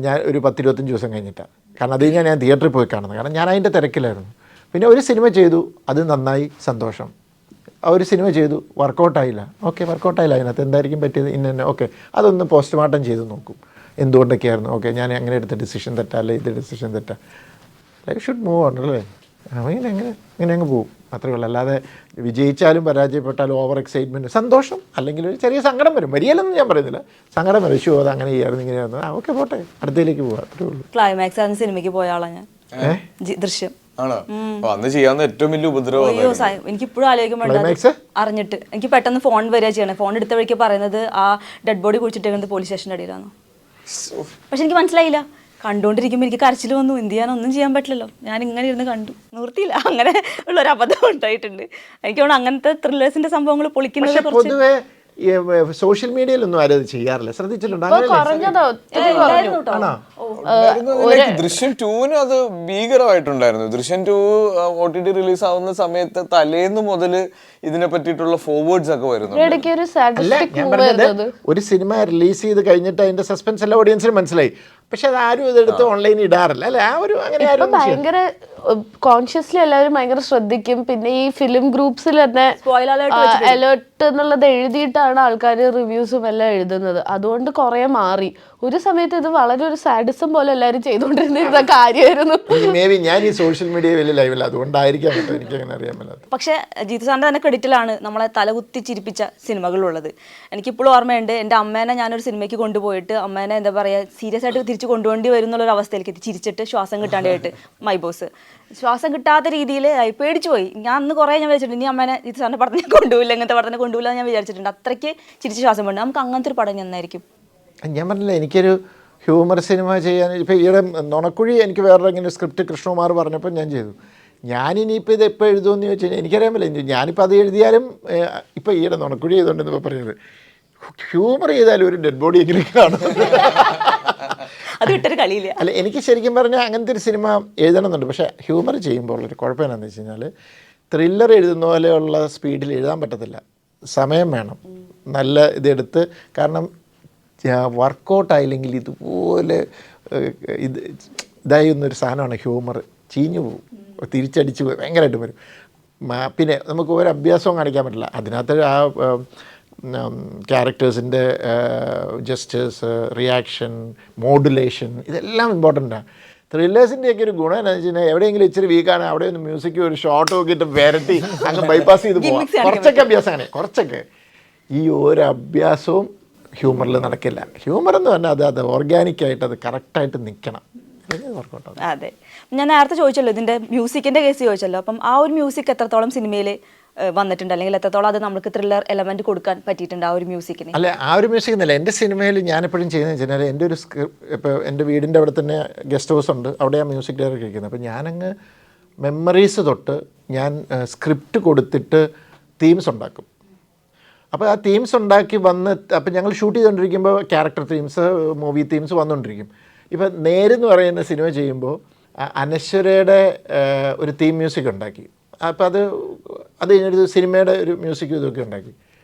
ഞാൻ ഒരു 10-25 ദിവസം കഴിഞ്ഞിട്ടാണ്. കാരണം അത് കഴിഞ്ഞാൽ ഞാൻ തിയേറ്ററിൽ പോയി കാണുന്നത്, കാരണം ഞാൻ അതിൻ്റെ തിരക്കിലായിരുന്നു. പിന്നെ ഒരു സിനിമ ചെയ്തു, അത് നന്നായി, സന്തോഷം. ഒരു സിനിമ ചെയ്തു, വർക്കൗട്ടായില്ല, ഓക്കെ വർക്കൗട്ടായില്ല, അതിനകത്ത് എന്തായിരിക്കും പറ്റിയത് ഇന്ന ഓക്കെ, അതൊന്ന് പോസ്റ്റ്മോർട്ടം ചെയ്ത് നോക്കും, എന്തുകൊണ്ടൊക്കെയായിരുന്നു, ഓക്കെ ഞാൻ അങ്ങനെ എടുത്ത ഡിസിഷൻ തെറ്റാ, അല്ലെ ഇത് ഡിസിഷൻ തെറ്റാ, ലൈഫ് ഷുഡ് മൂവ് ഓൺ അല്ലേ. ഇങ്ങനെ അങ്ങ് പോകും, അത്രയേ ഉള്ളൂ. അല്ലാതെ വിജയിച്ചാലും പരാജയപ്പെട്ടാലും ഓവർ എക്സൈറ്റ്മെൻറ്റ്, സന്തോഷം, അല്ലെങ്കിൽ ഒരു ചെറിയ സങ്കടം വരും, വരികയില്ലെന്ന് ഞാൻ പറയുന്നില്ല, സങ്കടം വരും, ഷോ അത് അങ്ങനെ ചെയ്യായിരുന്നു ഇങ്ങനെയായിരുന്നു, ഓക്കെ പോട്ടെ, അടുത്തേക്ക് പോകാം, അത്രയേ ഉള്ളൂ. ക്ലൈമാക്സ് ആണ് സിനിമയ്ക്ക് പോയ ആളാണ് ഞാൻ, ദൃശ്യം ഏറ്റവും വലിയ ഉപദ്രവം എനിക്കിപ്പോഴും ആലോചിക്കുമ്പോൾ അറിഞ്ഞിട്ട് എനിക്ക് പെട്ടെന്ന് ഫോൺ വരിക ചെയ്യണേ. ഫോൺ എടുത്ത വഴിക്ക് പറയുന്നത് ആ ഡെഡ് ബോഡി കുഴിച്ചിട്ടേക്കുന്നത് പോലീസ് സ്റ്റേഷൻ്റെ അടിയിലാണ്. പക്ഷെ എനിക്ക് മനസ്സിലായില്ല, കണ്ടുകൊണ്ടിരിക്കുമ്പോൾ എനിക്ക് കരച്ചിൽ വന്നു, എന്ത് ചെയ്യാനൊന്നും ചെയ്യാൻ പറ്റില്ലല്ലോ, ഞാൻ ഇങ്ങനെ ഇരുന്ന് കണ്ടു, നിർത്തിയില്ല. അങ്ങനെ ഉള്ളൊരു അബദ്ധം ഉണ്ടായിട്ടുണ്ട്. എനിക്ക് തോന്നുന്നു അങ്ങനത്തെ ത്രില്ലേഴ്സിന്റെ സംഭവങ്ങൾ പൊളിക്കുന്നത് പൊതുവെ സോഷ്യൽ മീഡിയയിലൊന്നും ആരും ചെയ്യാറില്ല, ശ്രദ്ധിച്ചിട്ടുണ്ടോ? ദൃശ്യം 2-ന് അത് ഭീകരമായിട്ടുണ്ടായിരുന്നു. ദൃശ്യം 2 OTT റിലീസ് ആവുന്ന സമയത്ത് തലേന്ന് മുതൽ ഇതിനെ പറ്റിയിട്ടുള്ള ഫോർവേഡ്സ് ഒക്കെ വരുന്നുണ്ട്. ഇടയ്ക്ക് ഒരു അല്ല സാഡിസ്റ്റിക് ഞാൻ മൂവ് പറഞ്ഞത് ആയിരുന്നു അത്. ഒരു സിനിമ റിലീസ് ചെയ്ത് കഴിഞ്ഞിട്ട് അതിന്റെ സസ്പെൻസ് എല്ലാ ഓഡിയൻസിനും മനസ്സിലായി. പക്ഷെ അത് ആരും ഇതെടുത്ത് ഓൺലൈനിൽ ഇടാറില്ല അല്ലെ? ആ ഒരു അങ്ങനെ ഇപ്പൊ ആരും ഭയങ്കര കോൺഷ്യസ്ലി എല്ലാവരും ഭയങ്കര ശ്രദ്ധിക്കും. പിന്നെ ഈ ഫിലിം ഗ്രൂപ്പ്സിൽ തന്നെ Spoiler alert അലേർട്ട് എന്നുള്ളത് എഴുതിയിട്ടാണ് ആൾക്കാർ റിവ്യൂസും എല്ലാം എഴുതുന്നത്. അതുകൊണ്ട് കുറെ മാറി. ഒരു സമയത്ത് ഇത് വളരെ ഒരു സാഡിസം പോലെ എല്ലാവരും ചെയ്തുകൊണ്ടിരുന്ന കാര്യമായിരുന്നു. മേ ബി ഞാൻ ഈ സോഷ്യൽ മീഡിയ വലിയ ലൈവില്ല, അതുകൊണ്ടായിരിക്കാം കേട്ടോ എനിക്ക് അങ്ങനെ അറിയാൻ പറ്റാത്ത. പക്ഷേ ജീത്തു സാറിന്റെ തന്നെ ക്രെഡിറ്റിലാണ് നമ്മളെ തലകുത്തി ചിരിപ്പിച്ച സിനിമകളുള്ളത്. എനിക്കിപ്പോഴും ഓർമ്മയുണ്ട്, എൻ്റെ അമ്മേനെ ഞാനൊരു സിനിമയ്ക്ക് കൊണ്ടുപോയിട്ട് അമ്മേനെ എന്താ പറയുക സീരിയസ് ആയിട്ട് തിരിച്ചു കൊണ്ടുപോകേണ്ടി വരും എന്നുള്ളൊരു അവസ്ഥയിലേക്ക് എത്തി. ചിരിച്ചിട്ട് ശ്വാസം കിട്ടാണ്ടായിട്ട് മൈ ബോസ് ശ്വാസം കിട്ടാത്ത രീതിയിൽ പേടിച്ചു പോയി. ഞാൻ അന്ന് കുറേ ഞാൻ വിചാരിച്ചിട്ടുണ്ട് ഇനി അമ്മേനെ ജീത്തു സാറിന്റെ പടത്തിനെ കൊണ്ടുപോയില്ല, ഇങ്ങനത്തെ പടത്തിനെ കൊണ്ടുപോയില്ല ഞാൻ വിചാരിച്ചിട്ടുണ്ട്. അത്രയ്ക്ക് ചിരിച്ച് ശ്വാസം വേണ്ട. നമുക്ക് അങ്ങനത്തെ ഒരു പടം നന്നായിരിക്കും. ഞാൻ പറഞ്ഞില്ല എനിക്കൊരു ഹ്യൂമർ സിനിമ ചെയ്യാൻ ഇപ്പോൾ ഈയിടെ നുണക്കുഴി എനിക്ക് വേറെ ഇങ്ങനെ സ്ക്രിപ്റ്റ് കൃഷ്ണകുമാർ പറഞ്ഞപ്പോൾ ഞാൻ ചെയ്തു. ഞാനിനിയിപ്പോൾ ഇത് എപ്പോൾ എഴുതുമെന്ന് ചോദിച്ചു കഴിഞ്ഞാൽ എനിക്കറിയാൻ പറ്റില്ല. ഞാനിപ്പോൾ അത് എഴുതിയാലും ഇപ്പോൾ ഈയിടെ നുണക്കുഴി ചെയ്തുകൊണ്ടെന്ന് പറഞ്ഞത് ഹ്യൂമർ ചെയ്താലും ഒരു ഡെഡ് ബോഡി എങ്ങനെ കാണും. അത് വിട്ടൊരു കളിയില്ല. അല്ല എനിക്ക് ശരിക്കും പറഞ്ഞാൽ അങ്ങനത്തെ ഒരു സിനിമ എഴുതണമെന്നുണ്ട്. പക്ഷേ ഹ്യൂമർ ചെയ്യുമ്പോൾ ഒരു കുഴപ്പം എന്താണെന്ന് വെച്ച് കഴിഞ്ഞാൽ ത്രില്ലർ എഴുതുന്ന പോലെയുള്ള സ്പീഡിൽ എഴുതാൻ പറ്റത്തില്ല. സമയം വേണം നല്ല ഇതെടുത്ത്. കാരണം വർക്കൗട്ടായില്ലെങ്കിൽ ഇതുപോലെ ഇതായി ഒന്നൊരു സാധനമാണ് ഹ്യൂമർ. ചീഞ്ഞു പോകും, തിരിച്ചടിച്ച് ഭയങ്കരമായിട്ട് വരും. പിന്നെ നമുക്ക് ഒരു അഭ്യാസവും കാണിക്കാൻ പറ്റില്ല. അതിനകത്ത് ആ ക്യാരക്ടേഴ്സിൻ്റെ ജസ്റ്റേഴ്സ്, റിയാക്ഷൻ, മോഡുലേഷൻ ഇതെല്ലാം ഇമ്പോർട്ടൻ്റാണ്. ത്രില്ലേഴ്സിൻ്റെയൊക്കെ ഒരു ഗുണം എന്താണെന്ന് വെച്ച് കഴിഞ്ഞാൽ എവിടെയെങ്കിലും ഇച്ചിരി വീക്കാണ് അവിടെ ഒന്ന് മ്യൂസിക് ഒരു ഷോർട്ട് നോക്കിയിട്ട് വരട്ടി അങ്ങ് ബൈപ്പാസ് ചെയ്ത് പോകാം. കുറച്ചൊക്കെ അഭ്യാസമാണ്, കുറച്ചൊക്കെ. ഈ ഒരു അഭ്യാസവും ഹ്യൂമറിൽ നടക്കില്ല. ഹ്യൂമർ എന്ന് പറഞ്ഞാൽ അത് ഓർഗാനിക്കായിട്ട് അത് കറക്റ്റായിട്ട് നിൽക്കണം. വർക്കൗട്ട്. അതെ, ഞാൻ നേരത്തെ ചോദിച്ചല്ലോ ഇതിൻ്റെ മ്യൂസിക്കിൻ്റെ കേസ് ചോദിച്ചല്ലോ. അപ്പം ആ ഒരു മ്യൂസിക് എത്രത്തോളം സിനിമയിൽ വന്നിട്ടുണ്ട്, അല്ലെങ്കിൽ എത്രത്തോളം അത് നമുക്ക് ത്രില്ലർ എലമെന്റ് കൊടുക്കാൻ പറ്റിയിട്ടുണ്ട് ആ ഒരു മ്യൂസിക്കിന്? അല്ല ആ ഒരു മ്യൂസിക് എന്നല്ല എൻ്റെ സിനിമയിൽ ഞാനെപ്പോഴും ചെയ്യുന്നത് വെച്ചാൽ എൻ്റെ ഒരു ഇപ്പോൾ എൻ്റെ വീടിൻ്റെ അവിടെ തന്നെ ഗസ്റ്റ് ഹൗസ് ഉണ്ട്, അവിടെ ആ മ്യൂസിക് ഡയറക്ടർ ഇരിക്കുന്നത്. അപ്പോൾ ഞാനങ്ങ് മെമ്മറീസ് തൊട്ട് ഞാൻ സ്ക്രിപ്റ്റ് കൊടുത്തിട്ട് തീംസ് ഉണ്ടാക്കും. അപ്പോൾ ആ തീംസ് ഉണ്ടാക്കി വന്ന് അപ്പം ഞങ്ങൾ ഷൂട്ട് ചെയ്തുകൊണ്ടിരിക്കുമ്പോൾ ക്യാരക്ടർ തീംസ്, മൂവി തീംസ് വന്നുകൊണ്ടിരിക്കും. ഇപ്പം നേരെന്ന് പറയുന്ന സിനിമ ചെയ്യുമ്പോൾ അനശ്വരയുടെ ഒരു തീം മ്യൂസിക് ഉണ്ടാക്കി. അപ്പോൾ അത് കഴിഞ്ഞൊരു സിനിമയുടെ ഒരു മ്യൂസിക് ഇതൊക്കെ ഉണ്ടാക്കി.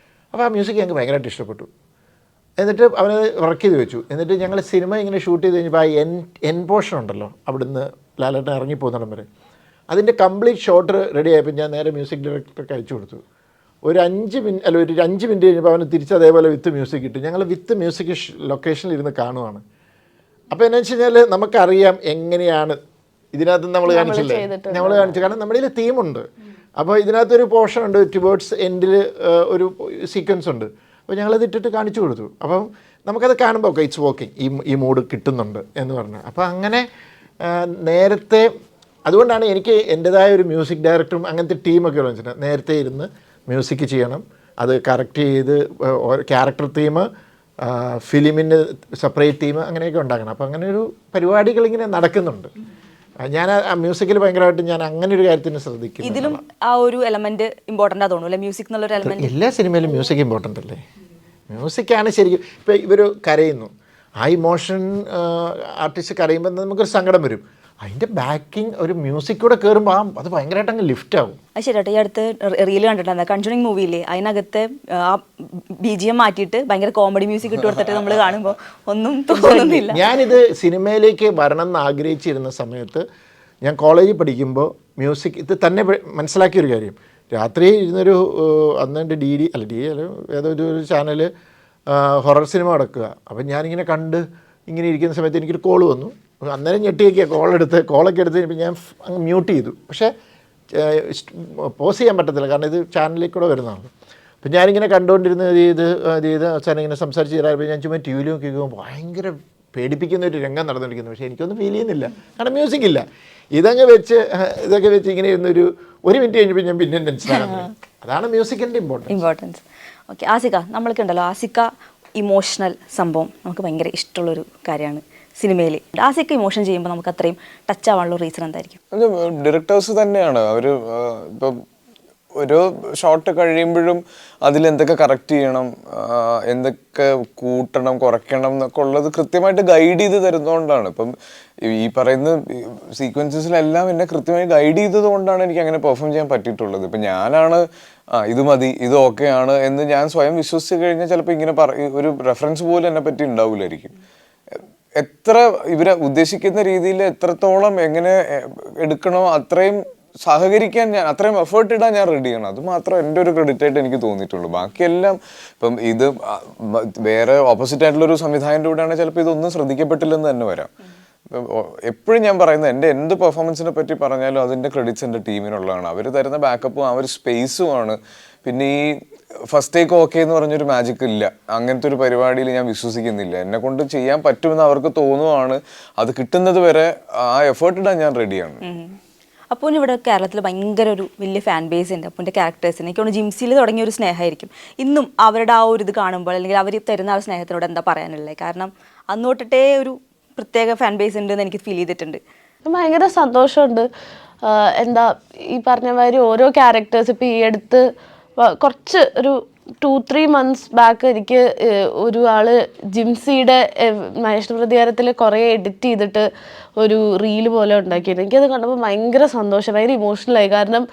അപ്പോൾ ആ മ്യൂസിക് ഞങ്ങൾക്ക് ഭയങ്കരമായിട്ട് ഇഷ്ടപ്പെട്ടു. എന്നിട്ട് അവനത് വർക്ക് ചെയ്ത് വെച്ചു. എന്നിട്ട് ഞങ്ങൾ സിനിമ ഇങ്ങനെ ഷൂട്ട് ചെയ്ത് കഴിഞ്ഞപ്പോൾ ആ എൻ പോർഷൻ ഉണ്ടല്ലോ, അവിടുന്ന് ലാലേട്ടൻ ഇറങ്ങിപ്പോകുന്നിടം വരെ അതിൻ്റെ കംപ്ലീറ്റ് ഷോട്ട് റെഡി ആയപ്പോൾ ഞാൻ നേരെ മ്യൂസിക് ഡയറക്ടർക്ക് അയച്ചു കൊടുത്തു. ഒരു 5 മിനിറ്റ് കഴിഞ്ഞപ്പോൾ അവന് തിരിച്ച് അതേപോലെ വിത്ത് മ്യൂസിക് കിട്ടും. ഞങ്ങൾ വിത്ത് മ്യൂസിക് ലൊക്കേഷനിൽ ഇരുന്ന് കാണുവാണ്. അപ്പോൾ എന്താ വെച്ച് കഴിഞ്ഞാൽ നമുക്കറിയാം എങ്ങനെയാണ് ഇതിനകത്ത് നമ്മൾ കാണിച്ചില്ലേ, നമ്മൾ കാണിച്ചു. കാരണം നമ്മുടെ ഇതിൽ തീമുണ്ട്. അപ്പോൾ ഇതിനകത്തൊരു പോർഷൻ ഉണ്ട്, ടുവേർഡ്സ് എൻഡിൽ ഒരു സീക്വൻസ് ഉണ്ട്. അപ്പോൾ ഞങ്ങളത് ഇട്ടിട്ട് കാണിച്ചു കൊടുത്തു. അപ്പം നമുക്കത് കാണുമ്പോൾ ഓക്കെ ഇറ്റ്സ് വർക്കിംഗ്, ഈ മൂഡ് കിട്ടുന്നുണ്ട് എന്ന് പറഞ്ഞു. അപ്പോൾ അങ്ങനെ നേരത്തെ അതുകൊണ്ടാണ് എനിക്ക് എൻ്റെതായ ഒരു മ്യൂസിക് ഡയറക്ടറും അങ്ങനത്തെ ടീമൊക്കെ വെച്ചിട്ടുണ്ട്. നേരത്തെ ഇരുന്ന് മ്യൂസിക് ചെയ്യണം, അത് കറക്റ്റ് ചെയ്ത് ക്യാരക്ടർ തീം, ഫിലിമിന് സെപ്പറേറ്റ് തീം അങ്ങനെയൊക്കെ ഉണ്ടാക്കണം. അപ്പോൾ അങ്ങനെ ഒരു പരിപാടികളിങ്ങനെ നടക്കുന്നുണ്ട്. ഞാൻ ആ മ്യൂസിക്കിൽ ഭയങ്കരമായിട്ട് ഞാൻ അങ്ങനെ ഒരു കാര്യത്തിന് ശ്രദ്ധിക്കും. ഇതിലും ആ ഒരു എലമെന്റ് ഇമ്പോർട്ടൻ്റ് തോന്നുന്നു അല്ലേ, മ്യൂസിക് എന്നുള്ളൊരു എലമെന്റ്? എല്ലാ സിനിമയിലും മ്യൂസിക് ഇമ്പോർട്ടൻ്റ് അല്ലേ? മ്യൂസിക്കാണ് ശരിക്കും. ഇപ്പോൾ ഇവർ കരയുന്നു, ആ ഇമോഷൻ ആർട്ടിസ്റ്റ് കരയുമ്പോൾ നമുക്കൊരു സങ്കടം വരും. അതിൻ്റെ ബാക്കിങ് ഒരു മ്യൂസിക് കൂടെ കയറുമ്പോൾ അത് ഭയങ്കരമായിട്ട് അങ്ങ് ലിഫ്റ്റ് ആവും. അത് ശരിയാട്ടോ. ഈ അടുത്ത് റീല് കണ്ടിട്ടുണ്ടായിരുന്നു, കൺജുറിങ് മൂവിയില്ലേ, അതിനകത്ത് ആ BGM മാറ്റിയിട്ട് ഭയങ്കര കോമഡി മ്യൂസിക് ഇട്ട് കൊടുത്തിട്ട് നമ്മൾ കാണുമ്പോൾ ഒന്നും തോന്നുന്നില്ല. ഞാനിത് സിനിമയിലേക്ക് വരണം എന്ന് ആഗ്രഹിച്ചിരുന്ന സമയത്ത് ഞാൻ കോളേജിൽ പഠിക്കുമ്പോൾ മ്യൂസിക് ഇത് തന്നെ മനസ്സിലാക്കിയൊരു കാര്യം. രാത്രി ഇരുന്നൊരു അന്നെൻ്റെ ഡി ഏതോ ഒരു ചാനൽ ഹൊറർ സിനിമ നടക്കുക. അപ്പം ഞാനിങ്ങനെ കണ്ട് ഇങ്ങനെ ഇരിക്കുന്ന സമയത്ത് എനിക്കൊരു കോൾ വന്നു. അന്നേരം ഞെട്ടിയൊക്കെയാണ് കോളൊക്കെ എടുത്ത് കഴിഞ്ഞപ്പോൾ ഞാൻ അങ്ങ് മ്യൂട്ട് ചെയ്തു. പക്ഷേ പോസ് ചെയ്യാൻ പറ്റത്തില്ല, കാരണം ഇത് ചാനലിൽ കൂടെ വരുന്നതാണ്. അപ്പം ഞാനിങ്ങനെ കണ്ടുകൊണ്ടിരുന്ന ഇത് അവസാനം ഇങ്ങനെ സംസാരിച്ച് തരാറുമ്പോൾ ഞാൻ ചുമ്മാ ടി വിയിൽ നോക്കിക്കുമ്പോൾ ഭയങ്കര പേടിപ്പിക്കുന്ന ഒരു രംഗം നടന്നുകൊണ്ടിരിക്കുന്നു. പക്ഷേ എനിക്കൊന്നും ഫീൽ ചെയ്യുന്നില്ല, കാരണം മ്യൂസിക് ഇല്ല. ഇതൊക്കെ വെച്ച് ഇങ്ങനെ ഇരുന്നൊരു 1 മിനിറ്റ് കഴിഞ്ഞപ്പോൾ ഞാൻ പിന്നെ ടെൻഷനാകുന്നത്. അതാണ് മ്യൂസിക്കിൻ്റെ ഇമ്പോർട്ടൻസ്. ഓക്കെ, ആസിക, നമ്മൾക്ക് ഉണ്ടല്ലോ, ആസിക ഇമോഷണൽ സംഭവം നമുക്ക് ഭയങ്കര ഇഷ്ടമുള്ളൊരു കാര്യമാണ് സിനിമയിൽ. ആസിക ഇമോഷൻ ചെയ്യുമ്പോൾ നമുക്ക് അത്രയും ടച്ച് ആവാനുള്ള റീസൺ എന്തായിരിക്കും? അത് ഡയറക്ടേഴ്സ് തന്നെയാണ്. അവർ ഇപ്പം ഓരോ ഷോട്ട് കഴിയുമ്പോഴും അതിലെന്തൊക്കെ കറക്റ്റ് ചെയ്യണം, എന്തൊക്കെ കൂട്ടണം കുറയ്ക്കണം എന്നൊക്കെ ഉള്ളത് കൃത്യമായിട്ട് ഗൈഡ് ചെയ്ത് തരുന്നതുകൊണ്ടാണ്. ഇപ്പം ഈ പറയുന്ന സീക്വൻസസിലെല്ലാം എന്നെ കൃത്യമായി ഗൈഡ് ചെയ്തത് കൊണ്ടാണ് എനിക്ക് അങ്ങനെ പെർഫോം ചെയ്യാൻ പറ്റിയിട്ടുള്ളത്. ഇപ്പം ഞാനാണ് ഇത് മതി, ഇത് ഓക്കെ ആണ് എന്ന് ഞാൻ സ്വയം വിശ്വസിച്ച് കഴിഞ്ഞാൽ ചിലപ്പോൾ ഇങ്ങനെ ഒരു റെഫറൻസ് പോലും എന്നെ പറ്റി ഉണ്ടാവില്ലായിരിക്കും. എത്ര ഇവരെ ഉദ്ദേശിക്കുന്ന രീതിയിൽ എത്രത്തോളം എങ്ങനെ എടുക്കണോ അത്രയും സഹകരിക്കാൻ ഞാൻ, അത്രയും എഫേർട്ട് ഇടാൻ ഞാൻ റെഡിയാണ്. അത് മാത്രം എൻ്റെ ഒരു ക്രെഡിറ്റ് ആയിട്ട് എനിക്ക് തോന്നിയിട്ടുള്ളൂ. ബാക്കിയെല്ലാം ഇപ്പം ഇത് വേറെ ഓപ്പോസിറ്റ് ആയിട്ടുള്ളൊരു സംവിധായകൻ്റെ കൂടെയാണെങ്കിൽ ചിലപ്പോൾ ഇതൊന്നും ശ്രദ്ധിക്കപ്പെട്ടില്ലെന്ന് തന്നെ വരാം. എപ്പോഴും ഞാൻ പറയുന്നത് എൻ്റെ എന്ത് പെർഫോമൻസിനെ പറ്റി പറഞ്ഞാലും അതിൻ്റെ ക്രെഡിറ്റ്സ് എൻ്റെ ടീമിനുള്ളതാണ്. അവർ തരുന്ന ബാക്കപ്പും ആ ഒരു സ്പേസുമാണ്. പിന്നെ ഈ ഫസ്റ്റ് ടേക്ക് ഓക്കെ എന്ന് പറഞ്ഞൊരു മാജിക് ഇല്ല, അങ്ങനത്തെ ഒരു പരിപാടിയിൽ ഞാൻ വിശ്വസിക്കുന്നില്ല. എന്നെ കൊണ്ട് ചെയ്യാൻ പറ്റുമെന്ന് അവർക്ക് തോന്നുവാണ്. അത് കിട്ടുന്നത് വരെ ആ എഫേർട്ട് ഇടാൻ ഞാൻ റെഡിയാണ്. അപ്പോൾ ഇവിടെ കേരളത്തിൽ ഭയങ്കര ഒരു വലിയ ഫാൻ ബേസ് ഉണ്ട് അപ്പൂൻ്റെ ക്യാരക്ടേഴ്സിന്. എനിക്ക് തോന്നുന്നു ജിംസിയിൽ തുടങ്ങിയ ഒരു സ്നേഹമായിരിക്കും ഇന്നും അവരുടെ ആ ഒരു ഇത് കാണുമ്പോൾ, അല്ലെങ്കിൽ അവർ തരുന്ന ആ സ്നേഹത്തിനോട് എന്താ പറയാനുള്ളത്? കാരണം അന്ന് തൊട്ടിട്ടേ ഒരു പ്രത്യേക ഫാൻ ബേസ് ഉണ്ടെന്ന് എനിക്ക് ഫീൽ ചെയ്തിട്ടുണ്ട്. ഭയങ്കര സന്തോഷമുണ്ട്. എന്താ ഈ പറഞ്ഞ മാതിരി ഓരോ ക്യാരക്ടേഴ്സ് ഇപ്പോൾ ഈ അടുത്ത് കുറച്ച് ഒരു 2-3 months ബാക്ക് എനിക്ക് ഒരു ആള് ജിംസിയുടെ മഹേഷ് പ്രതികാരത്തിൽ കുറേ എഡിറ്റ് ചെയ്തിട്ട് ഒരു റീല് പോലെ ഉണ്ടാക്കിയത്. എനിക്കത് കണ്ടപ്പോൾ ഭയങ്കര സന്തോഷം, ഭയങ്കര ഇമോഷണലായി. കാരണം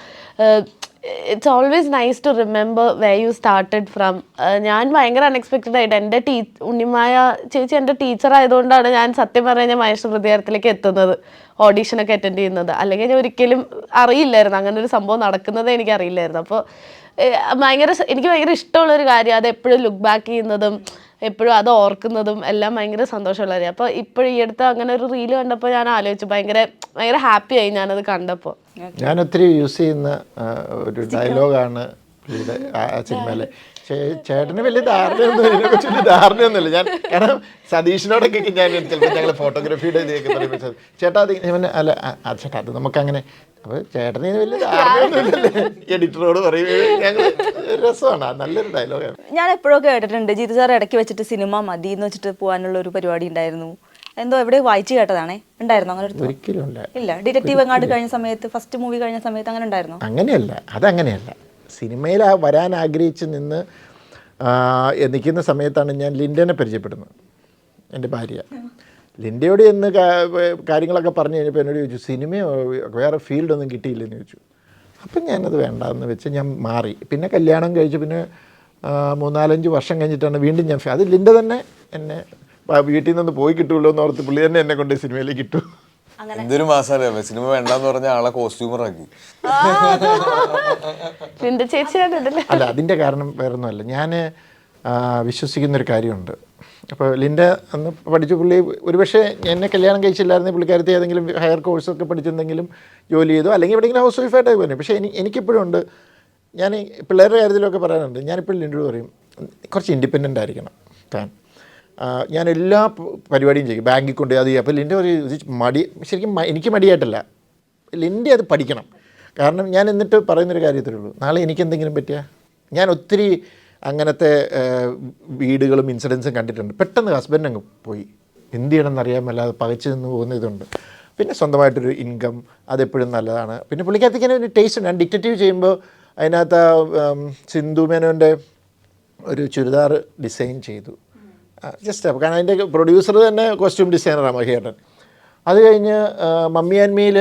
it's always nice to remember way you started from. ഞാൻ ഭയങ്കര അൺഎക്സ്പെക്റ്റഡ് ആയിട്ട് എൻ്റെ ഉണ്ണിമായ ചേച്ചി എൻ്റെ ടീച്ചർ ആയതുകൊണ്ടാണ് ഞാൻ സത്യം പറഞ്ഞാൽ മഹേഷ് പ്രതികാരത്തിലേക്ക് എത്തുന്നത്, ഓഡീഷനൊക്കെ അറ്റൻഡ് ചെയ്യുന്നത്. അല്ലെങ്കിൽ ഞാൻ ഒരിക്കലും അറിയില്ലായിരുന്നു അങ്ങനെ ഒരു സംഭവം നടക്കുന്നതേ എനിക്ക് അറിയില്ലായിരുന്നു. അപ്പോൾ എനിക്ക് ഭയങ്കര ഇഷ്ടമുള്ളൊരു കാര്യം അത് എപ്പോഴും ലുക്ക് ബാക്ക് ചെയ്യുന്നതും എപ്പോഴും അത് ഓർക്കുന്നതും എല്ലാം ഭയങ്കര സന്തോഷമുള്ള കാര്യം. അപ്പോൾ ഇപ്പോഴും ഈ അടുത്ത് അങ്ങനെ ഒരു റീല് കണ്ടപ്പോൾ ഞാൻ ആലോചിച്ചു, ഭയങ്കര ഹാപ്പിയായി ഞാനത് കണ്ടപ്പോൾ. ഞാൻ ഒത്തിരി യൂസ് ചെയ്യുന്ന ഒരു ഡയലോഗാണ് ആ സിനിമയിലെ. ചേട്ടന് വലിയ ധാരണയൊന്നും ഇതിനെക്കുറിച്ച് വലിയ ധാരണയൊന്നുമില്ല. ഞാൻ കാരണം സതീഷിനോടൊക്കെ ഞാൻ ചിലപ്പോൾ ഞങ്ങൾ ഫോട്ടോഗ്രാഫിയുടെ ഇതൊക്കെ പറയുമ്പോൾ ചേട്ടാ അത് അല്ല ചേട്ടാ അത് നമുക്കങ്ങനെ, അപ്പോൾ ചേട്ടന് വലിയ ധാരണയൊന്നുമില്ലല്ലേ എഡിറ്ററോട് പറയുന്നത്. ഞങ്ങൾ രസമാണ്, നല്ലൊരു ഡയലോഗാണ്. ഞാൻ എപ്പോഴൊക്കെ കേട്ടിട്ടുണ്ട് ജിത്തു സാർ ഇടയ്ക്ക് വെച്ചിട്ട് സിനിമ മതി എന്ന് വെച്ചിട്ട് പോകാനുള്ള ഒരു പരിപാടി ഉണ്ടായിരുന്നു. എന്തോ എവിടെ വായിച്ചു കേട്ടതാണേ, ഉണ്ടായിരുന്നു അങ്ങനെ? ഒരിക്കലും ഇല്ല. ഡിറ്റക്റ്റീവ് എങ്ങാണ്ട് കഴിഞ്ഞ സമയത്ത്, ഫസ്റ്റ് മൂവി കഴിഞ്ഞ സമയത്ത് അങ്ങനെ ഉണ്ടായിരുന്നു? അങ്ങനെയല്ല, അതങ്ങനെയല്ല. സിനിമയിൽ വരാൻ ആഗ്രഹിച്ച് നിന്ന് നിൽക്കുന്ന സമയത്താണ് ഞാൻ ലിൻഡനെ പരിചയപ്പെടുന്നത്, എൻ്റെ ഭാര്യ. ലിൻഡയോട് എന്ന് കാര്യങ്ങളൊക്കെ പറഞ്ഞു കഴിഞ്ഞപ്പോൾ എന്നോട് ചോദിച്ചു സിനിമയോ വേറെ ഫീൽഡൊന്നും കിട്ടിയില്ലെന്ന് ചോദിച്ചു. അപ്പം ഞാനത് വേണ്ടാന്ന് വെച്ച് ഞാൻ മാറി. പിന്നെ കല്യാണം കഴിച്ചു. പിന്നെ 3-4-5 വർഷം കഴിഞ്ഞിട്ടാണ് വീണ്ടും ഞാൻ അത് ലിൻഡ തന്നെ എന്നെ വീട്ടിൽ നിന്ന് പോയി കിട്ടുമല്ലോ എന്ന് ഓർത്ത് പുള്ളി തന്നെ എന്നെ കൊണ്ട് സിനിമയിലേക്ക് കിട്ടും. എന്തൊരു മാസാലേ സിനിമ വേണ്ടെന്ന് പറഞ്ഞ ആളെ കോസ്റ്റ്യൂമറാക്കി. അല്ല, അതിൻ്റെ കാരണം വേറൊന്നുമല്ല. ഞാൻ വിശ്വസിക്കുന്നൊരു കാര്യമുണ്ട്. അപ്പോൾ ലിൻഡ അന്ന് പഠിച്ച പുള്ളി ഒരുപക്ഷെ എന്നെ കല്യാണം കഴിച്ചില്ലായിരുന്നെങ്കിൽ പുള്ളിക്കാരത്തെ ഏതെങ്കിലും ഹയർ കോഴ്സൊക്കെ പഠിച്ചെന്തെങ്കിലും ജോലി ചെയ്തോ അല്ലെങ്കിൽ എവിടെയെങ്കിലും ഹൗസ് വൈഫായിട്ടൊക്കെ പോയി. പക്ഷേ എനിക്കിപ്പോഴും ഉണ്ട്, ഞാൻ പിള്ളേരുടെ കാര്യത്തിലൊക്കെ പറയാനുണ്ട്. ഞാനിപ്പോഴും ലിൻഡോട് പറയും കുറച്ച് ഇൻഡിപെൻഡൻ്റ് ആയിരിക്കണം താൻ. ഞാൻ എല്ലാ പരിപാടിയും ചെയ്യും, ബാങ്കിൽ കൊണ്ട് അത് ചെയ്യും. അപ്പോൾ ലിൻഡ മടി, ശരിക്കും എനിക്ക് മടിയായിട്ടല്ല, ലിൻഡ അത് പഠിക്കണം. കാരണം ഞാൻ എന്നിട്ട് പറയുന്നൊരു കാര്യത്തിലേ ഉള്ളൂ, നാളെ എനിക്കെന്തെങ്കിലും പറ്റിയാൽ ഞാൻ ഒത്തിരി അങ്ങനത്തെ വീടുകളും ഇൻസിഡൻസും കണ്ടിട്ടുണ്ട്. പെട്ടെന്ന് ഹസ്ബൻഡ് അങ്ങ് പോയി എന്ത് ചെയ്യണമെന്നറിയാൻ മേലാതെ പകച്ചു നിന്ന് പോകുന്ന ഇതുണ്ട്. പിന്നെ സ്വന്തമായിട്ടൊരു ഇൻകം അതെപ്പോഴും നല്ലതാണ്. പിന്നെ പുള്ളിക്കകത്തേക്ക് ഒരു ടേസ്റ്റ് ഉണ്ട്. ഞാൻ ഡിറ്റക്റ്റീവ് ചെയ്യുമ്പോൾ അതിനകത്ത് സിന്ധു മേനോൻ്റെ ഒരു ചുരിദാർ ഡിസൈൻ ചെയ്തു ജസ്റ്റ്. കാരണം അതിൻ്റെ പ്രൊഡ്യൂസർ തന്നെ കോസ്റ്റ്യൂം ഡിസൈനറാണ് മഹിയേട്ടൻ. അത് കഴിഞ്ഞ് മമ്മി ആൻഡ് മീയിൽ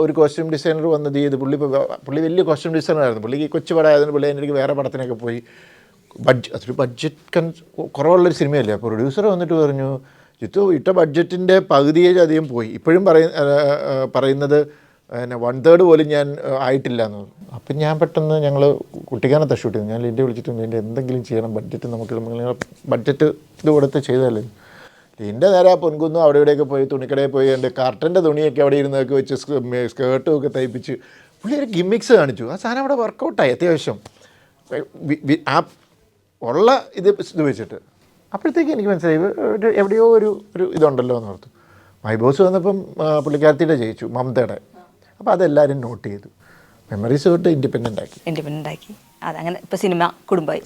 ഒരു കോസ്റ്റ്യൂം ഡിസൈനർ വന്നത് ചെയ്ത് പുള്ളി വലിയ കോസ്റ്റ്യൂം ഡിസൈനറായിരുന്നു. പുള്ളിക്ക് കൊച്ചു പടമായതുകൊണ്ട് പുള്ളി അതിൻ്റെ വേറെ പടത്തിനൊക്കെ പോയി. അതൊരു ബഡ്ജറ്റ് കുറവുള്ളൊരു സിനിമയല്ലേ. അപ്പോൾ പ്രൊഡ്യൂസർ വന്നിട്ട് പറഞ്ഞു ജിത്തു ഇട്ട ബഡ്ജറ്റിൻ്റെ പകുതിയേ അധികം പോയി, ഇപ്പോഴും പറയുന്നത് 1/3 പോലും ഞാൻ ആയിട്ടില്ല എന്ന് പറഞ്ഞു. അപ്പം ഞാൻ പെട്ടെന്ന് ഞങ്ങൾ കുട്ടിക്കാനത്തെ ഷൂട്ട് ചെയ്തു. ഞാൻ ലിൻഡെ വിളിച്ചിട്ട് വേണ്ടി എന്തെങ്കിലും ചെയ്യണം, ബഡ്ജറ്റ് നമുക്ക് ബഡ്ജറ്റ് ഇത് കൊടുത്ത് ചെയ്തതല്ലേ. ലിൻഡെ നേരെ പൊൻകുന്നു അവിടെ ഇവിടെയൊക്കെ പോയി തുണിക്കടയിൽ പോയി എൻ്റെ കാർട്ടൻ്റെ തുണിയൊക്കെ അവിടെ ഇരുന്നൊക്കെ വെച്ച് സ്കേർട്ടും ഒക്കെ തയ്പ്പിച്ച് പുള്ളി ഒരു ഗിമ്മിക്സ് കാണിച്ചു. ആ സാധനം അവിടെ വർക്കൗട്ടായി അത്യാവശ്യം ആ ഉള്ള ഇത് വെച്ചിട്ട്. അപ്പോഴത്തേക്ക് എനിക്ക് മനസ്സിലായി എവിടെയോ ഒരു ഇതുണ്ടല്ലോ എന്ന് ഓർത്തു. മൈ ബോസ് വന്നപ്പം പുള്ളിക്കാരത്തിയുടെ ജയിച്ചു, മമതയുടെ. അപ്പോൾ അതെല്ലാവരും നോട്ട് ചെയ്തു. മെമ്മറീസ് തൊട്ട് ഇൻഡിപെൻഡൻ്റ് ആക്കി. അതങ്ങനെ ഇപ്പോൾ സിനിമ കുടുംബമായി.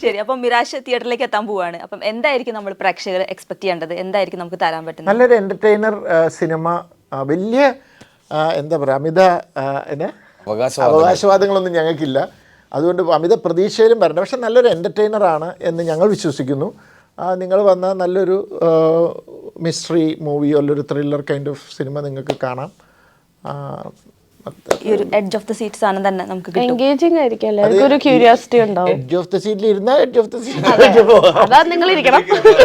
ശരി, അപ്പം മിറാഷ് തിയേറ്ററിലേക്ക് എത്താൻ പോവുകയാണ്. അപ്പം എന്തായിരിക്കും നമ്മൾ പ്രേക്ഷകർ എക്സ്പെക്ട് ചെയ്യേണ്ടത്? എന്തായിരിക്കും നമുക്ക് തരാൻ പറ്റുന്നത്? നല്ലൊരു എൻ്റർടൈനർ സിനിമ. വലിയ എന്താ പറയുക, അമിത അവകാശവാദങ്ങളൊന്നും ഞങ്ങൾക്കില്ല. അതുകൊണ്ട് അമിത പ്രതീക്ഷയിലും വരണ്ട. പക്ഷെ നല്ലൊരു എൻ്റർടൈനറാണ് എന്ന് ഞങ്ങൾ വിശ്വസിക്കുന്നു. നിങ്ങൾ വന്ന നല്ലൊരു മിസ്റ്ററി മൂവി അല്ലൊരു ത്രില്ലർ കൈൻഡ് ഓഫ് സിനിമ നിങ്ങൾക്ക് കാണാം. ഈ ഒരു എഡ്ജ് ഓഫ് ദ സീറ്റ് സാധനം തന്നെ നമുക്ക് കിട്ടും. എൻഗേജിങ് ആയിരിക്കും, എല്ലാവർക്കും ഒരു ക്യൂരിയോസിറ്റി ഉണ്ടാവും. എഡ്ജ് ഓഫ് ദ സീറ്റിൽ ഇരുന്നാൽ എഡ്ജ് ഓഫ് ദ സീറ്റിലേക്ക് പോകാം. അതാ നിങ്ങൾ ഇരിക്കണം,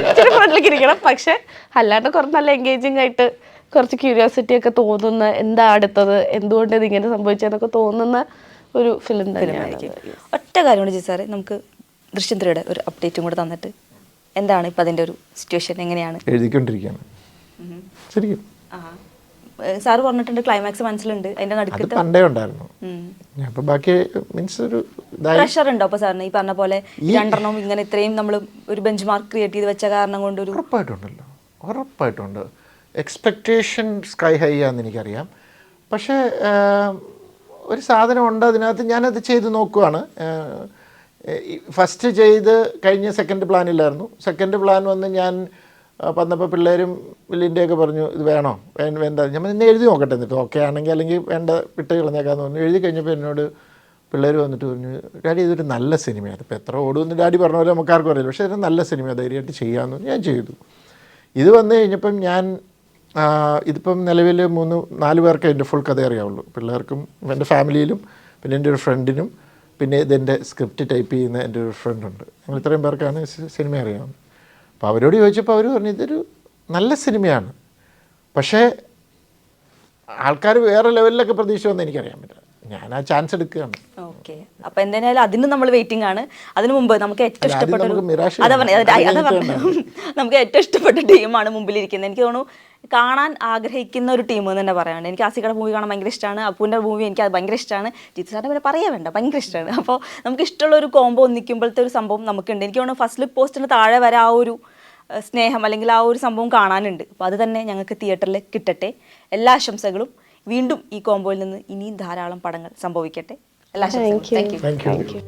ഇച്ചിരി ഫ്രണ്ടിലേക്ക് ഇരിക്കണം. പക്ഷെ അല്ലാണ്ട് കുറച്ച് നല്ല എൻഗേജിങ് ആയിട്ട് കുറച്ച് ക്യൂരിയോസിറ്റി ഒക്കെ തോന്നുന്ന, എന്താ അടുത്തത്, എന്തുകൊണ്ട് ഇതിങ്ങനെ സംഭവിച്ചതെന്നൊക്കെ തോന്നുന്ന ഒരു ഫിലിം തന്നെയാണ്. ഒറ്റ കാര്യം കൊണ്ട് സാറേ, നമുക്ക് ദൃശ്യം 3യുടെ ഒരു അപ്ഡേറ്റും കൂടെ തന്നിട്ട് എന്താണ് ഇപ്പം അതിൻ്റെ ഒരു സിറ്റുവേഷൻ, എങ്ങനെയാണ്? എഴുതിക്കൊണ്ടിരിക്കുകയാണ് ശരിക്കും. സാറ് പറഞ്ഞിട്ടുണ്ട് ക്ലൈമാക്സ് മനസ്സിലുണ്ട്, അതിന്റെ അത് നടുക്കിട്ട് പണ്ടേ ഉണ്ടായിരുന്നു. ഞാൻ ഇപ്പൊ ബാക്കി മീൻസ് ഒരു പ്രഷർ ഉണ്ടോ അപ്പൊ സാറിന് ഈ പറഞ്ഞ പോലെ രണ്ടെണ്ണം ഇങ്ങനെ ഇത്രയും നമ്മൾ ഒരു ബെഞ്ച് മാർക്ക് ക്രിയേറ്റ് ചെയ്ത് വെച്ച കാരണം കൊണ്ട് ഒരു ഉറപ്പായിട്ടുണ്ടല്ലോ, ഉറപ്പായിട്ടുണ്ട്. എക്സ്പെക്റ്റേഷൻ സ്കൈ ഹൈ ആണെന്ന് എനിക്കറിയാം. പക്ഷേ ഒരു സാധനം ഉണ്ട് അതിനകത്ത്, ഞാനത് ചെയ്ത് നോക്കുവാണ്. ഫസ്റ്റ് ചെയ്ത് കഴിഞ്ഞ സെക്കൻഡ് പ്ലാനില്ലായിരുന്നു. സെക്കൻഡ് പ്ലാൻ വന്ന് ഞാൻ വന്നപ്പോൾ പിള്ളേരും വലിയൻ്റെയൊക്കെ പറഞ്ഞു ഇത് വേണോ വേണ്ട. ഞാൻ എന്നെ എഴുതി നോക്കട്ടെ, എന്നിട്ട് ഓക്കെ ആണെങ്കിൽ അല്ലെങ്കിൽ വേണ്ട വിട്ട് കളഞ്ഞേക്കാന്ന് പറഞ്ഞു. എഴുതി കഴിഞ്ഞപ്പോൾ എന്നോട് പിള്ളേർ വന്നിട്ട് പറഞ്ഞു, ഡാഡി ഇതൊരു നല്ല സിനിമയാണ്. ഇപ്പോൾ എത്ര ഓടുമെന്ന് ഡാഡി പറഞ്ഞ പോലെ നമുക്കാർക്കും അറിയില്ല, പക്ഷേ ഇതൊരു നല്ല സിനിമയാണ്, ധൈര്യമായിട്ട് ചെയ്യാമെന്ന് ഞാൻ ചെയ്തു. ഇത് വന്നു കഴിഞ്ഞപ്പം ഞാൻ ഇതിപ്പം നിലവിൽ 3-4 പേർക്ക് എൻ്റെ ഫുൾ കഥ അറിയാവുള്ളൂ. പിള്ളേർക്കും എൻ്റെ ഫാമിലിയിലും പിന്നെ എൻ്റെ ഒരു ഫ്രണ്ടിനും പിന്നെ ഇതെൻ്റെ സ്ക്രിപ്റ്റ് ടൈപ്പ് ചെയ്യുന്ന എൻ്റെ ഒരു ഫ്രണ്ടുണ്ട്. ഞങ്ങൾ ഇത്രയും പേർക്കാണ് സിനിമ അറിയാവുന്നത്. അപ്പോൾ അവരോട് ചോദിച്ചപ്പോൾ അവർ പറഞ്ഞു ഇതൊരു നല്ല സിനിമയാണ്, പക്ഷേ ആൾക്കാർ വേറെ ലെവലിലൊക്കെ പ്രതീക്ഷ വന്ന് എനിക്കറിയാൻ പറ്റില്ല. ഞാൻ ആ ചാൻസ് എടുക്കുകയാണ്. ഓക്കെ, അപ്പൊ എന്തായാലും അതിന് നമ്മൾ വെയിറ്റിംഗ് ആണ്. അതിനു മുമ്പ് നമുക്ക് ഏറ്റവും ഇഷ്ടപ്പെട്ട നമുക്ക് ഏറ്റവും ഇഷ്ടപ്പെട്ട ടീമാണ് മുമ്പിലിരിക്കുന്നത്. എനിക്ക് തോന്നുന്നു കാണാൻ ആഗ്രഹിക്കുന്ന ഒരു ടീം എന്ന് തന്നെ പറയാനുണ്ട്. എനിക്ക് ആസിക്കയുടെ മൂവി കാണാൻ ഭയങ്കര ഇഷ്ടമാണ്, അപ്പൂൻ്റെ മൂവി എനിക്ക് അത് ഭയങ്കര ഇഷ്ടമാണ്, ജിത്തു സാറിനെ പിന്നെ പറയാൻ വേണ്ട ഭയങ്കര ഇഷ്ടമാണ്. അപ്പോൾ നമുക്ക് ഇഷ്ടമുള്ള ഒരു കോംബോ ഒന്നിക്കുമ്പോഴത്തെ ഒരു സംഭവം നമുക്കുണ്ട്. എനിക്ക് തോന്നുന്നു ഫസ്റ്റ് ലുക്ക് പോസ്റ്റിന് താഴെ വരെ ആ ഒരു സ്നേഹം അല്ലെങ്കിൽ ആ ഒരു സംഭവം കാണാനുണ്ട്. അപ്പോൾ അത് തന്നെ ഞങ്ങൾക്ക് തിയേറ്ററിൽ കിട്ടട്ടെ. എല്ലാ ആശംസകളും. വീണ്ടും ഈ കോംബോയിൽ നിന്ന് ഇനിയും ധാരാളം പടങ്ങൾ സംഭവിക്കട്ടെ. എല്ലാ ആശംസകളും. Thank you.